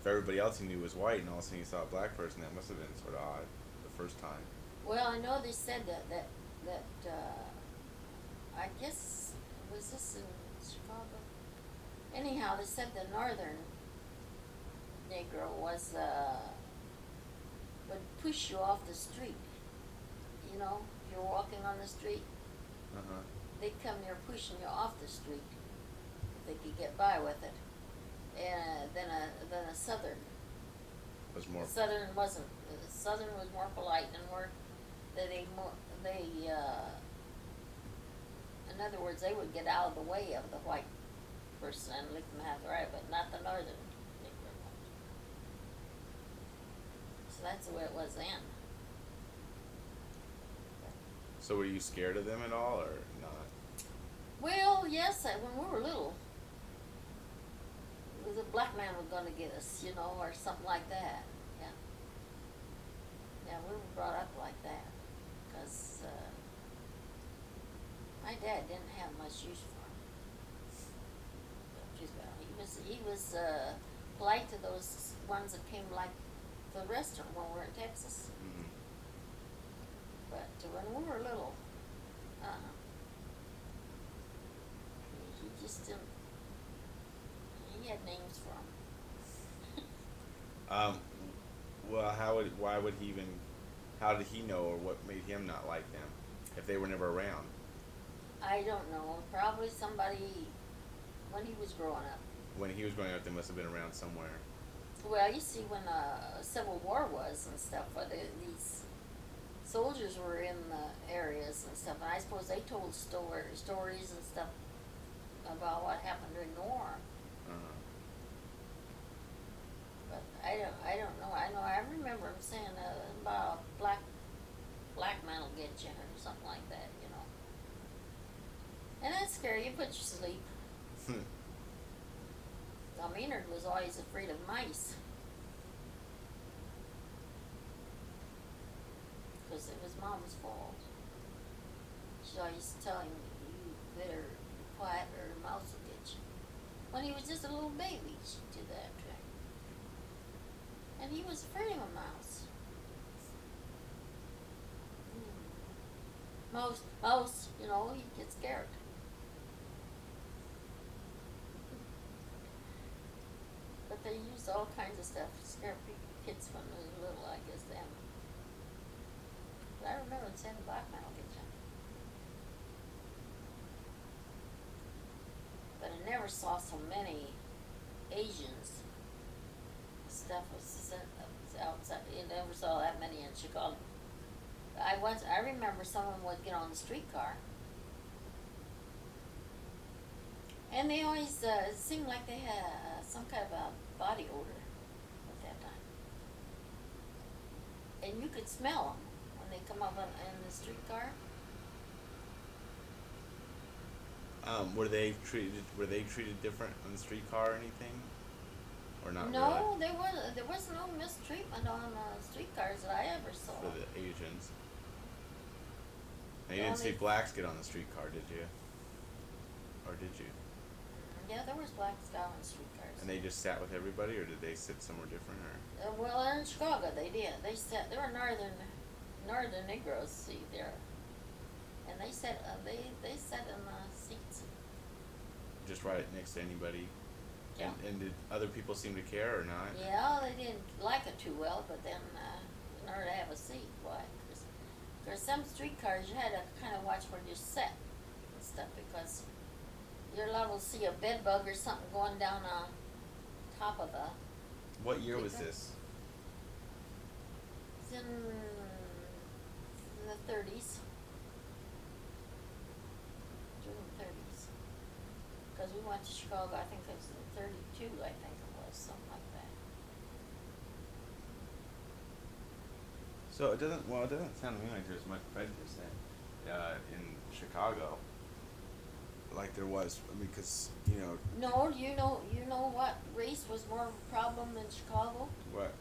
if everybody else you knew was white and all of a sudden you saw a black person, that must have been sort of odd the first time. Well, I know they said that I guess, was this in Chicago? Anyhow, they said the northern Negro would push you off the street. If you're walking on the street, they'd come near pushing you off the street if they could get by with it. And then a southern Was more. Southern wasn't. Southern was more polite and more. In other words, they would get out of the way of the white person and let them have the right, but not the northern Negro ones. So that's the way it was then. So were you scared of them at all, or not? Well, yes, when we were little, the black man was going to get us, or something like that. Yeah. Yeah, we were brought up like that because my dad didn't have much use for him. He was polite to those ones that came like the restaurant when we were in Texas. Mm-hmm. But when we were little, he just didn't. He had names for them. Well, how did he know, or what made him not like them, if they were never around? I don't know. Probably somebody when he was growing up. When he was growing up, they must have been around somewhere. Well, you see, when Civil War was and stuff, these soldiers were in the areas and stuff, and I suppose they told stories and stuff about what happened during the war. Uh-huh. But I don't know. I remember him saying about a black man will get you or something like that, And that's scary. You put you to sleep. Maynard was always afraid of mice. Because it was Mom's fault. She always tell him, you better be quiet or a mouse will get you. When he was just a little baby, she did that to him. And he was afraid of a mouse. Mouse, he'd get scared. But they used all kinds of stuff to scare kids when they were little, I guess, then. But I remember them saying the black man will get you. But I never saw so many Asians. Stuff was outside. You never saw that many in Chicago. I remember someone would get on the streetcar. And they always it seemed like they had some kind of a body odor at that time. And you could smell them when they come up in the streetcar. Were they treated different on the streetcar or anything, or not? No, really? there was no mistreatment on streetcars that I ever saw. For the Asians. Now, you didn't see blacks get on the streetcar, did you? Or did you? Yeah, there was blacks down on streetcars. And they just sat with everybody, or did they sit somewhere different, or? Well, in Chicago they did. There were northern Negroes, see there, and they sat they sat in the seats. Just right next to anybody. Yeah. And did other people seem to care or not? Yeah, they didn't like it too well, but then in order to have a seat, why? Because some streetcars you had to kind of watch where you sat and stuff, because you're liable to see a bed bug or something going down on top of the. What year was this? It's in the 30s. During the 30s. Because we went to Chicago, I think it was in 32, I think it was, something like that. So it doesn't sound to me like there's much prejudice in Chicago, like there was. I mean, because No, you know what race was more of a problem in Chicago? What?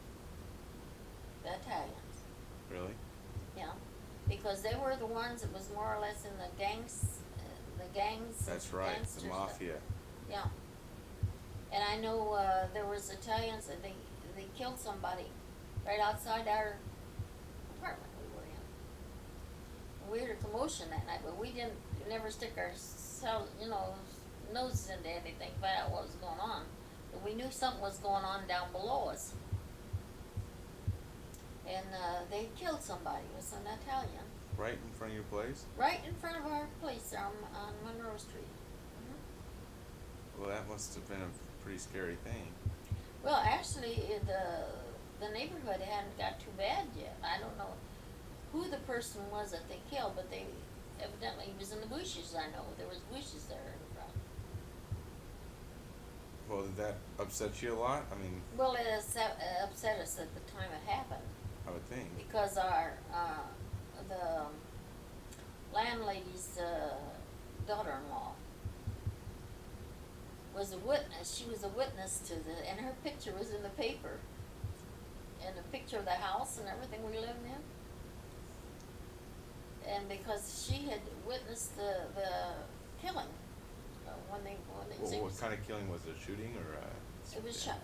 The Italians. Really? Yeah, because they were the ones that was more or less in the gangs. That's right, gangster the stuff. mafia. Yeah. And I know there was Italians that they killed somebody right outside our apartment we were in. We heard a commotion that night, but we never stick our noses into anything to find out what was going on. But we knew something was going on down below us. And they killed somebody. It was an Italian. Right in front of your place? Right in front of our place there on Monroe Street. Mm-hmm. Well, that must have been a pretty scary thing. Well, actually, the neighborhood hadn't got too bad yet. I don't know who the person was that they killed, but they evidently he was in the bushes. I know there was bushes there in front. Well, did that upset you a lot? I mean, Well, it upset us at the time it happened I would think. because our the landlady's daughter-in-law was a witness. She was a witness to and her picture was in the paper, and a picture of the house and everything we lived in. And because she had witnessed the killing, when they What kind of killing was it? A shooting or? it was shot.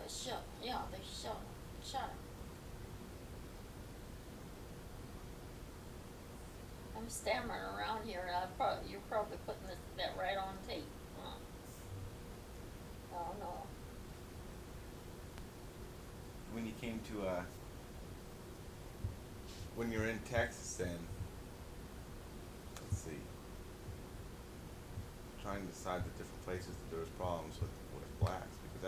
Yeah, they shot him. I'm stammering around here, and you're probably putting that right on tape. Huh? Oh no. When you came to when you were in Texas, then let's see, trying to decide the different places that there was problems with blacks, because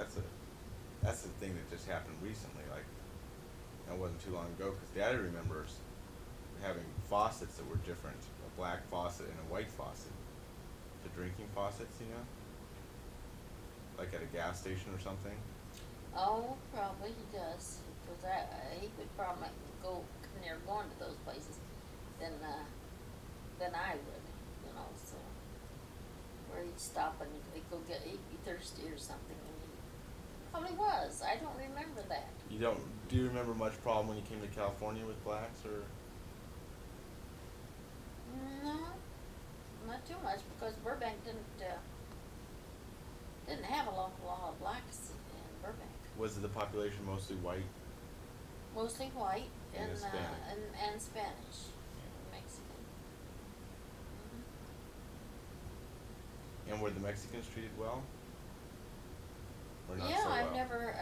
that's the thing that just happened recently. Like, that wasn't too long ago, because Daddy remembers having faucets that were different, a black faucet and a white faucet, the drinking faucets, you know, like at a gas station or something. Oh, probably he does, because he would probably go near going to those places than I would, you know. So where he'd stop and he'd he'd be thirsty or something, and he probably was. I don't remember that. Do you remember much problem when you came to California with blacks, or? No, not too much, because Burbank didn't have a lot of blacks in Burbank. Was the population mostly white? Mostly white And Hispanic. and Spanish, Mexican. And were the Mexicans treated well? Or not Yeah, so well? I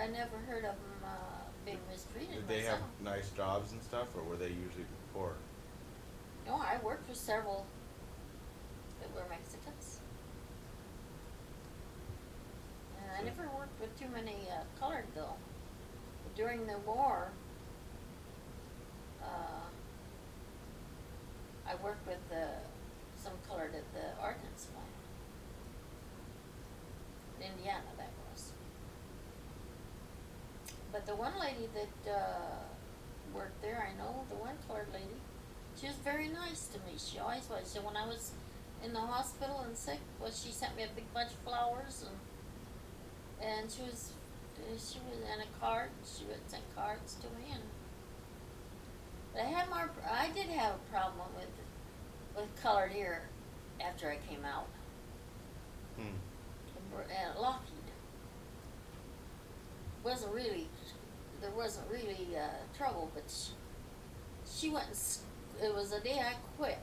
never heard of them being mistreated. Did they have myself. nice jobs and stuff, or were they usually poor? No, I worked with several that were Mexicans. And I So- never worked with too many colored though. During the war, I worked with some colored at the ordnance plant. In Indiana, that was. But the one lady that worked there, I know, the one colored lady, she was very nice to me. She always was. So when I was in the hospital and sick, well, she sent me a big bunch of flowers, and she was in a card. She would send cards to me, and but I did have a problem with colored here after I came out. Lockheed there wasn't really trouble, but she went it was the day I quit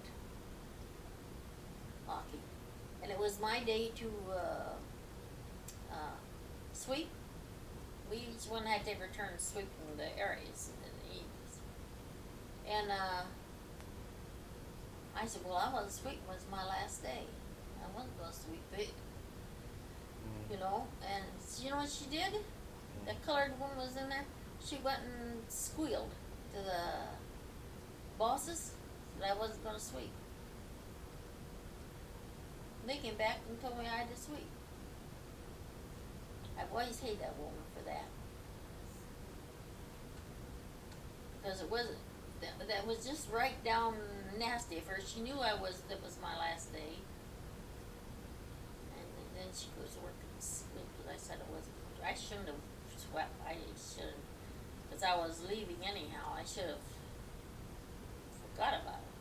Lockheed, and it was my day to sweep. We each one had to take turn sweeping the areas in the evenings, and I said, well, I wasn't sweeping, it was my last day. I wasn't going to sweep it. You know, and you know what she did? The colored woman was in there. She went and squealed to the bosses that I wasn't going to sweep. They came back and told me I had to sweep. I've always hated that woman for that. Because it wasn't, that was just right down nasty of her. She knew that was my last day. And then she goes to work and sweep, because I said I shouldn't have swept. I should have, because I was leaving anyhow. I should have forgot about it.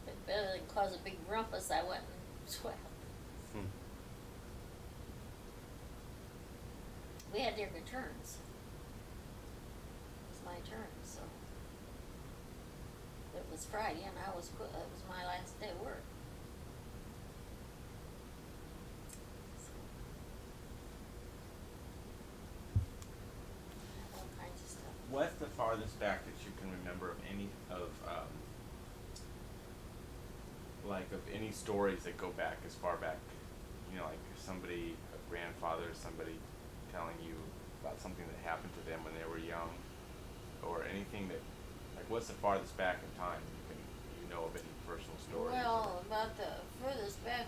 But better than cause a big rumpus, I went and swept. We had different turns. It was my turn, so. It was Friday, and it was my last day of work. All kinds of stuff. What's the farthest back that you can remember of any of any stories that go back as far back, you know, like somebody, a grandfather, somebody telling you about something that happened to them when they were young, or anything that, like, what's the farthest back in time you know of any personal stories? Well, about the furthest back,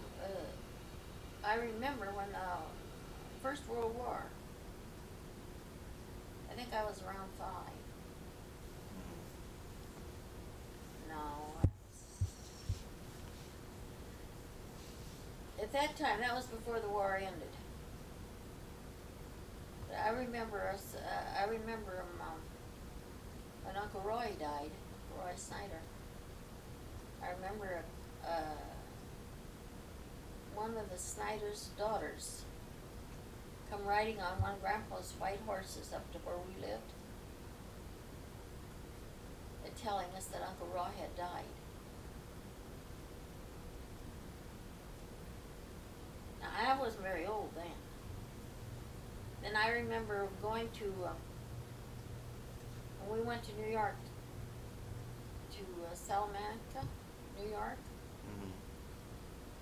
I remember when First World War. I think I was around 5. No, at that time, that was before the war ended. But I remember us. I remember when Uncle Roy died, Roy Snyder. I remember one of the Snyder's daughters come riding on one of Grandpa's white horses up to where we lived, and telling us that Uncle Roy had died. Now, I wasn't very old then. Then I remember going to, when we went to New York, to Salamanca, New York,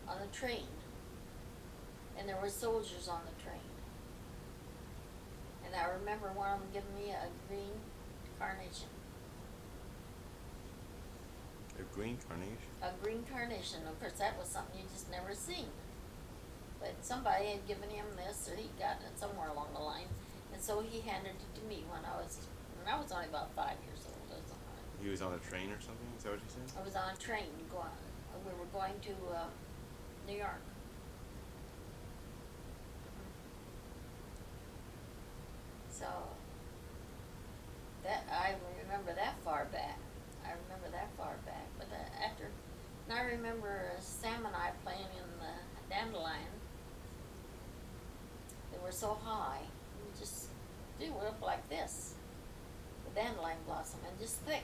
on the train. And there were soldiers on the train. And I remember one of them giving me a green carnation. A green carnation? A green carnation. Of course, that was something you just never seen. But somebody had given him this, or he'd gotten it somewhere along the line, and so he handed it to me when I was only about 5 years old or something. He was on a train or something? Is that what you said? I was on a train going. We were going to New York. So that I remember that far back. But after, and I remember Sam and I playing in the dandelion. They were so high, they were up like this, the dandelion blossom, and just thick.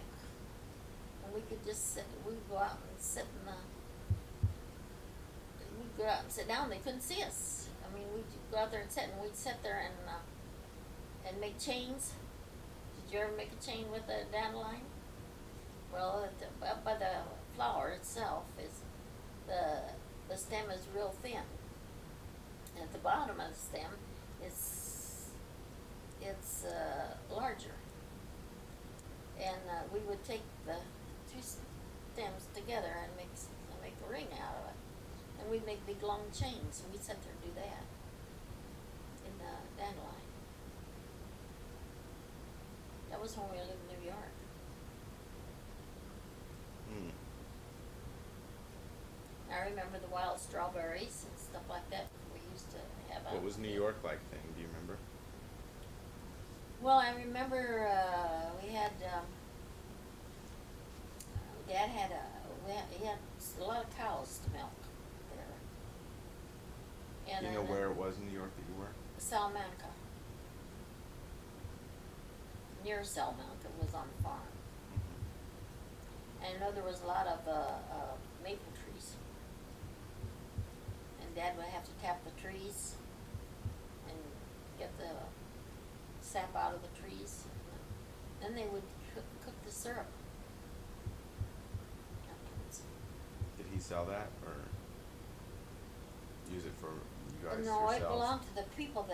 And we could just sit. We'd go out and sit in the. We'd go out and sit down. They couldn't see us. I mean, we'd go out there and sit, and we'd sit there and make chains. Did you ever make a chain with a dandelion? Well, up by the flower itself is the stem is real thin, and at the bottom of the stem it's larger. And we would take the 2 stems together and make a ring out of it, and we'd make big long chains, and we'd sit there and do that in the dandelion. That was when we lived in New York. I remember the wild strawberries and stuff like that we used to have. What was New York like then? Do you remember? Well, I remember we had Dad had he had a lot of cows to milk there. And Do you know where it was in New York that you were? Salamanca. Near Salamanca was on the farm. And I know there was a lot of maple trees. And Dad would have to tap the trees and get the sap out of the trees. Then they would cook the syrup. Did he sell that or use it for you guys No, yourselves? it belonged to the people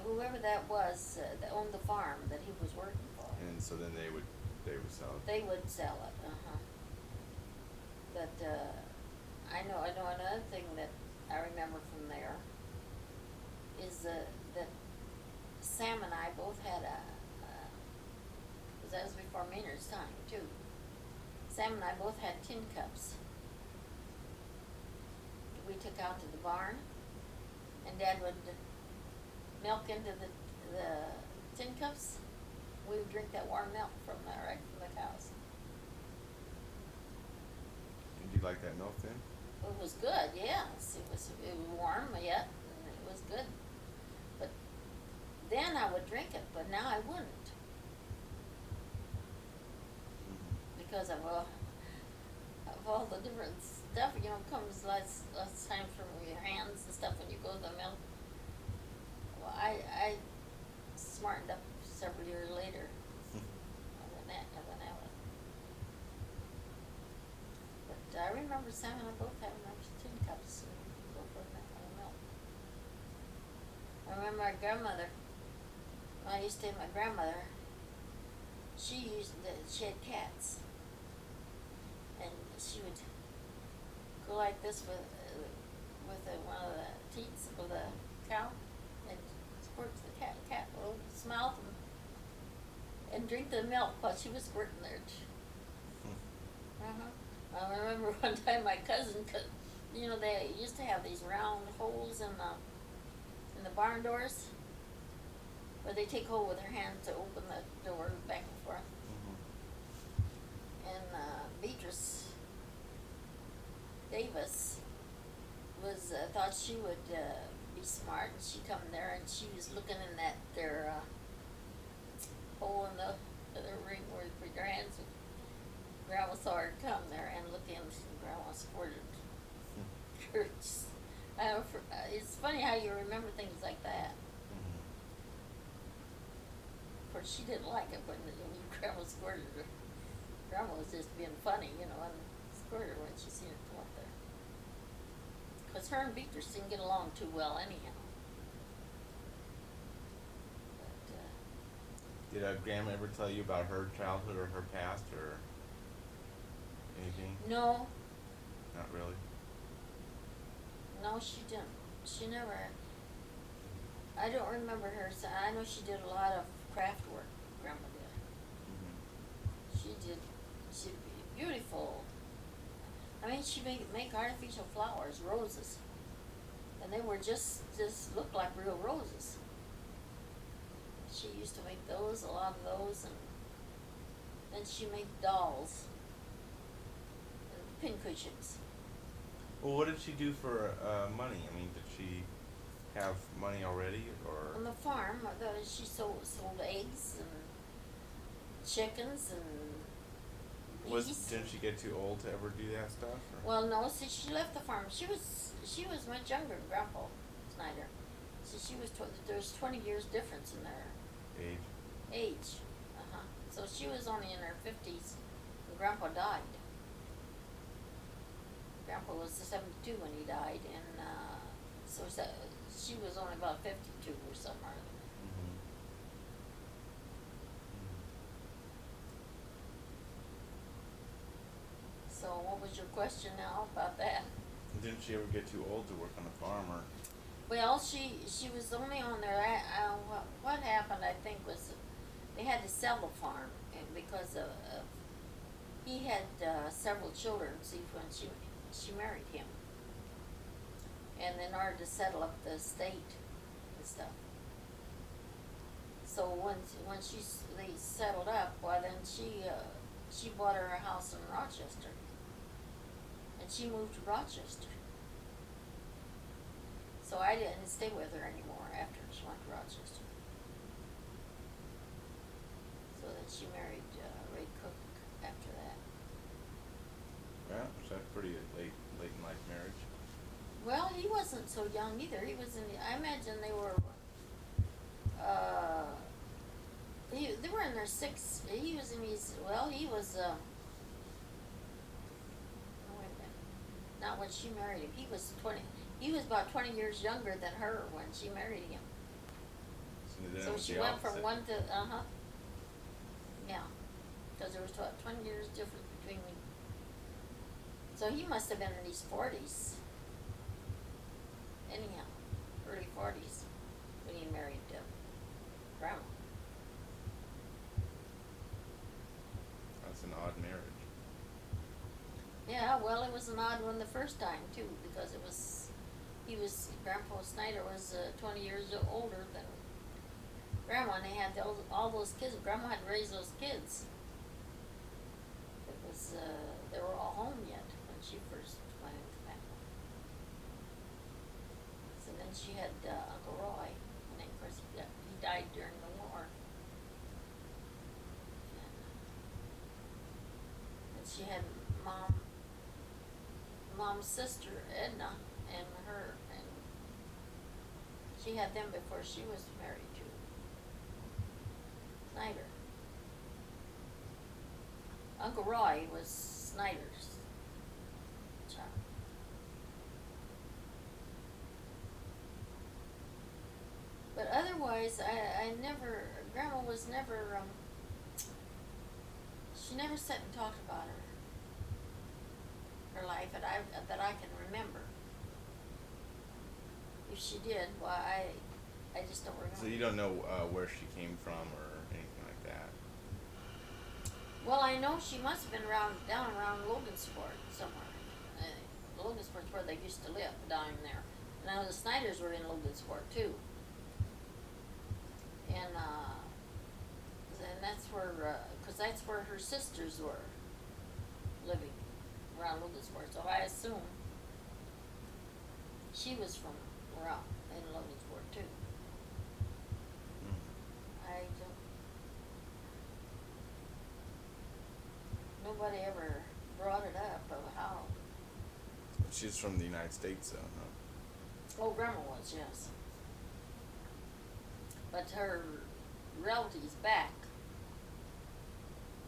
whoever that was that owned the farm that he was working for. And so then they would sell it. They would sell it, But I know another thing that I remember from there is that Sam and I both had because that was before Maynard's time too. Sam and I both had tin cups. We took out to the barn, and Dad would milk into the tin cups. We would drink that warm milk from there, right from the cows. Did you like that milk then? It was good, yes. It was warm yet, and it was good. But then I would drink it, but now I wouldn't. Because of all the different stuff, comes lots times from your hands and stuff when you go to the milk. Well, I smartened up several years later. I went out. But I remember Sam and I both having our tin cups and go for that kind of milk. I remember our grandmother, I used to have my grandmother. She had cats, and she would go like this with one of the teats of the cow, and squirt the cat with its mouth and drink the milk while she was squirting there. I remember one time my cousin, they used to have these round holes in the barn doors, where they take hold with their hand to open the door back and forth. And Beatrice Davis thought she would be smart, and she come there and she was looking in their hole in the ring where with her hands. Grandma saw her come there and looked in, and Grandma squirted. It's funny how you remember things like that. Of course, she didn't like it when Grandma squirted her. Grandma was just being funny, and squirted her when she seen her come up there. Because her and Beatrice didn't get along too well anyhow. But, Did Grandma ever tell you about her childhood or her past or anything? no, Not really. no, she didn't. She never. I don't remember her. So I know she did a lot of craft work. Grandma did. She did. She'd be beautiful. I mean, she make artificial flowers, roses, and they were just looked like real roses. She used to make a lot of those, and then she made dolls and pincushions. Well, what did she do for money? I mean, did she have money already, or? On the farm, she sold eggs and chickens and geese. Didn't she get too old to ever do that stuff? Or? Well, no. See, she left the farm. She was much younger than Grandpa Snyder. See, there's 20 years difference in their age. So she was only in her 50s when Grandpa died. Grandpa was 72 when he died, and so she was only about 52 or something. So what was your question now about that? Didn't she ever get too old to work on the farm, or? Well, she was only on there. What happened, I think, was they had to sell the farm, and because of he had several children. See, when she married him, and in order to settle up the estate and stuff. So when they settled up, well, then she bought her a house in Rochester, and she moved to Rochester. So I didn't stay with her anymore after she went to Rochester. So then she married Ray Cook after that. Yeah, so that's pretty late in life marriage. Well, he wasn't so young either. He was I imagine they were. They were in their six. He was in his. Well, he was. Oh, wait a minute. Not when she married him. He was 20. He was about 20 years younger than her when she married him. So she went from one to yeah, because there was 20 years difference between me. So he must have been in his 40s. Anyhow, early 40s when he married Grandma. That's an odd marriage. Yeah, well, it was an odd one the first time too, because Grandpa Snyder was 20 years older than Grandma, and they had all those kids. Grandma had raised those kids. It was they were all home yet when she first went into that. So then she had Uncle Roy, and then of course he died during the war. And she had Mom's sister Edna, and she had them before she was married to Snyder. Uncle Roy was Snyder's child. But otherwise, I never, Grandma was never, she never sat and talked about her life that I can remember. If she did, why, I just don't remember. So you don't know where she came from or anything like that? Well, I know she must have been down around Logansport somewhere. Logansport's where they used to live, down there. And I know the Snyders were in Logansport too. And that's where, cause that's where her sisters were living, around Logansport. So I assume she was from around in Logansport too. I don't, nobody ever brought it up of how. She's from the United States, though, huh? Oh, Grandma was, yes. But her relatives back,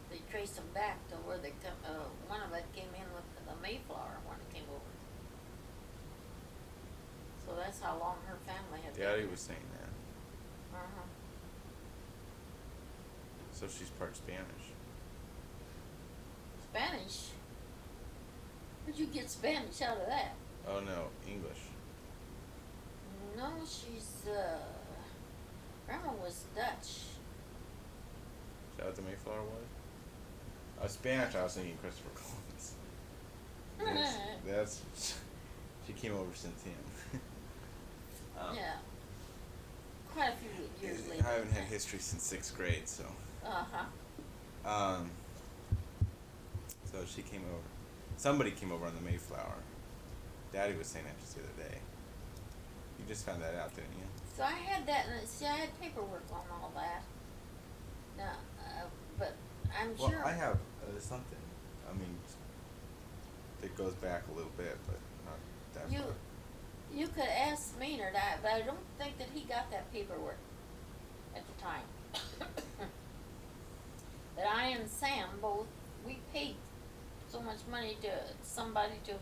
they traced them back to where they come. One of it came in with the Mayflower when it came over. So that's how long her family had been. Daddy was saying that. Uh-huh. So she's part Spanish. Spanish? Where'd you get Spanish out of that? Oh no, English. No, she's, Grandma was Dutch. Is that what the Mayflower was? Spanish, I was thinking Christopher Columbus. That's she came over since him. Yeah. Quite a few years later. I haven't had history since 6th grade, so. Uh-huh. So she came over. Somebody came over on the Mayflower. Daddy was saying that just the other day. You just found that out, didn't you? So I had that, and see, I had paperwork on all that. Now, but I'm Well, sure. I have something. I mean, it goes back a little bit, but not that far. You could ask Maynard, but I don't think that he got that paperwork at the time. But I and Sam both, we paid so much money to somebody to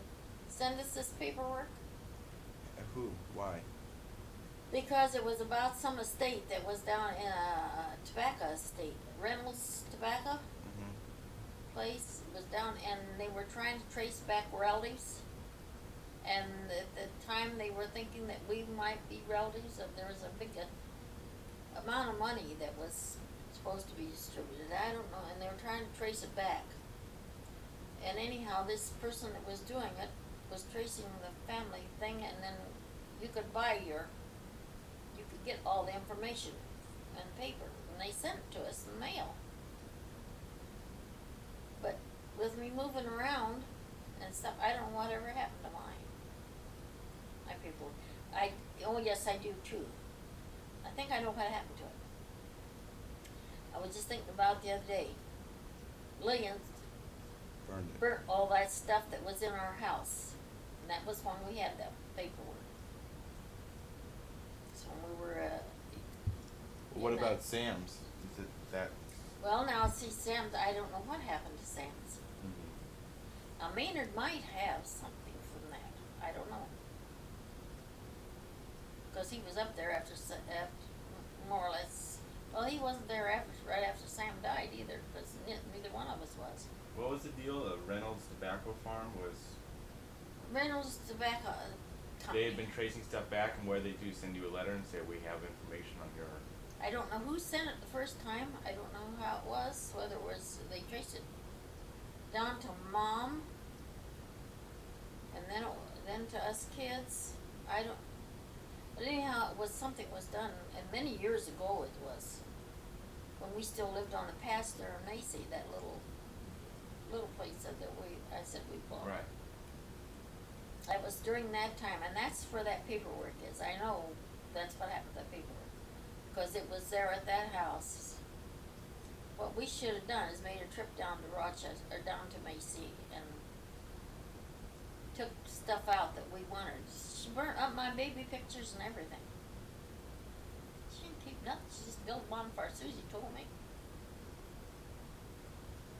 send us this paperwork. Who? Why? Because it was about some estate that was down in a tobacco estate, Reynolds Tobacco Mm-hmm. place. It was down, and they were trying to trace back relatives. And at the time, they were thinking that we might be relatives. That there was a big amount of money that was supposed to be distributed. I don't know, and they were trying to trace it back. And anyhow, this person that was doing it was tracing the family thing, and then you could get all the information in paper, and they sent it to us in the mail. But with me moving around and stuff, I don't know whatever happened to mine. My paperwork. Oh yes, I do too. I think I know what happened to it. I was just thinking about it the other day. Lillian Burned it. burnt all that stuff that was in our house. And that was when we had that paperwork. So when we were, Well, what in about that- Sam's? Is it that? Well, now, see, Sam's, I don't know what happened to Sam's. Now, Maynard might have something from that. I don't know. Because he was up there after, more or less, well, he wasn't there right after Sam died either, because neither one of us was. What was the deal? The Reynolds Tobacco Farm was. Reynolds Tobacco Company. They had been tracing stuff back, and where they do send you a letter and say we have information on your. I don't know who sent it the first time. I don't know how it was, whether it was, they traced it down to Mom, and then to us kids. I don't, but anyhow, it was something was done, and many years ago it was, when we still lived on the pass there in Macy, that little place that I said we bought. Right. That was during that time, and that's where that paperwork is. I know that's what happened to that paperwork, because it was there at that house. What we should have done is made a trip down to Rochester, or down to Macy, and took stuff out that we wanted. She burnt up my baby pictures and everything. She didn't keep nothing. She just built a bonfire. Susie told me.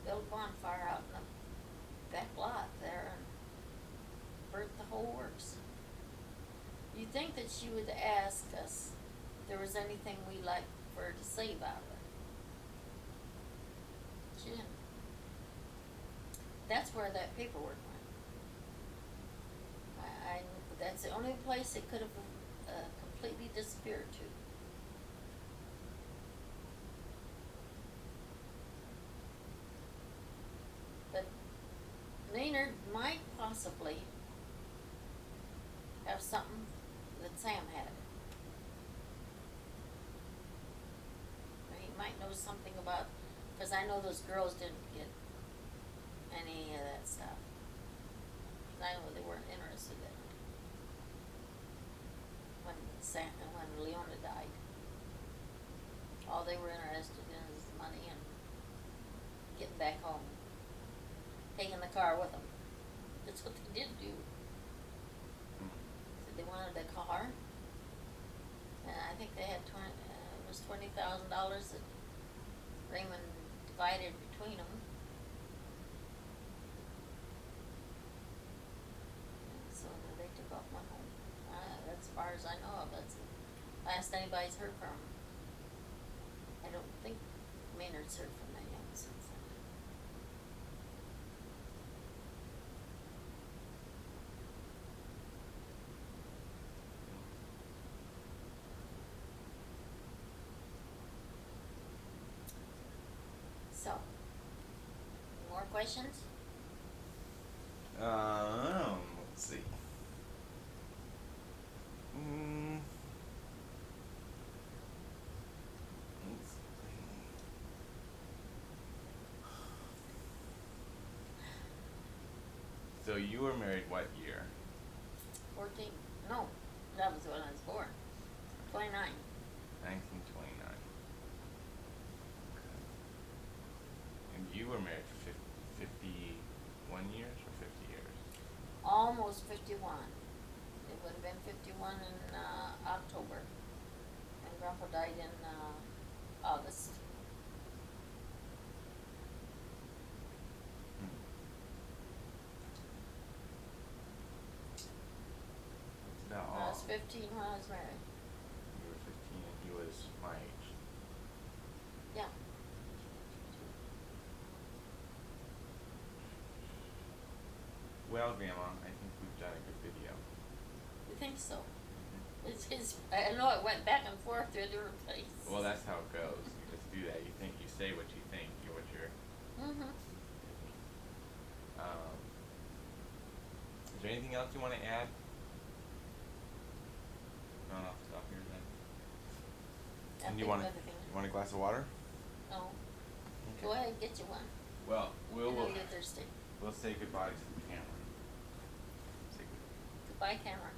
Built a bonfire out in the back lot there and burnt the whole works. You'd think that she would ask us if there was anything we'd like for her to save out of it. She didn't. That's where that paperwork went. That's the only place it could have completely disappeared to. But Maynard might possibly have something that Sam had. Or he might know something about, because I know those girls didn't get any of that stuff. I know they weren't interested in it. When Leona died. All they were interested in is the money and getting back home. Taking the car with them. That's what they did do. Said they wanted a car. And I think they had it was $20,000 that Raymond divided between them. So they took off my home. That's as far as I know of. That's the last anybody's heard from them. I don't think Maynard's heard from that young since then. So, more questions? Let's see. Let's see. So you were married what year? 14. No, that was when I was born. 29. 1929. Okay. And you were married for 51 years or 50 years? Almost 51. It would have been 51 in October. And Grandpa died in August. That's about all. I was 15 when I was married. You were 15 and he was my age. Yeah. Well, Grandma, I think we've done a good video. You think so? I know it went back and forth to a different place. Well, that's how it goes. You just do that. You think, you say what you think, what you're. Mm-hmm. Is there anything else you want to add? No, I'll stop here then. And you want a glass of water? No. Okay. Go ahead, get you one. Well, I know you're thirsty. we'll say goodbye to the camera. Say Goodbye, camera.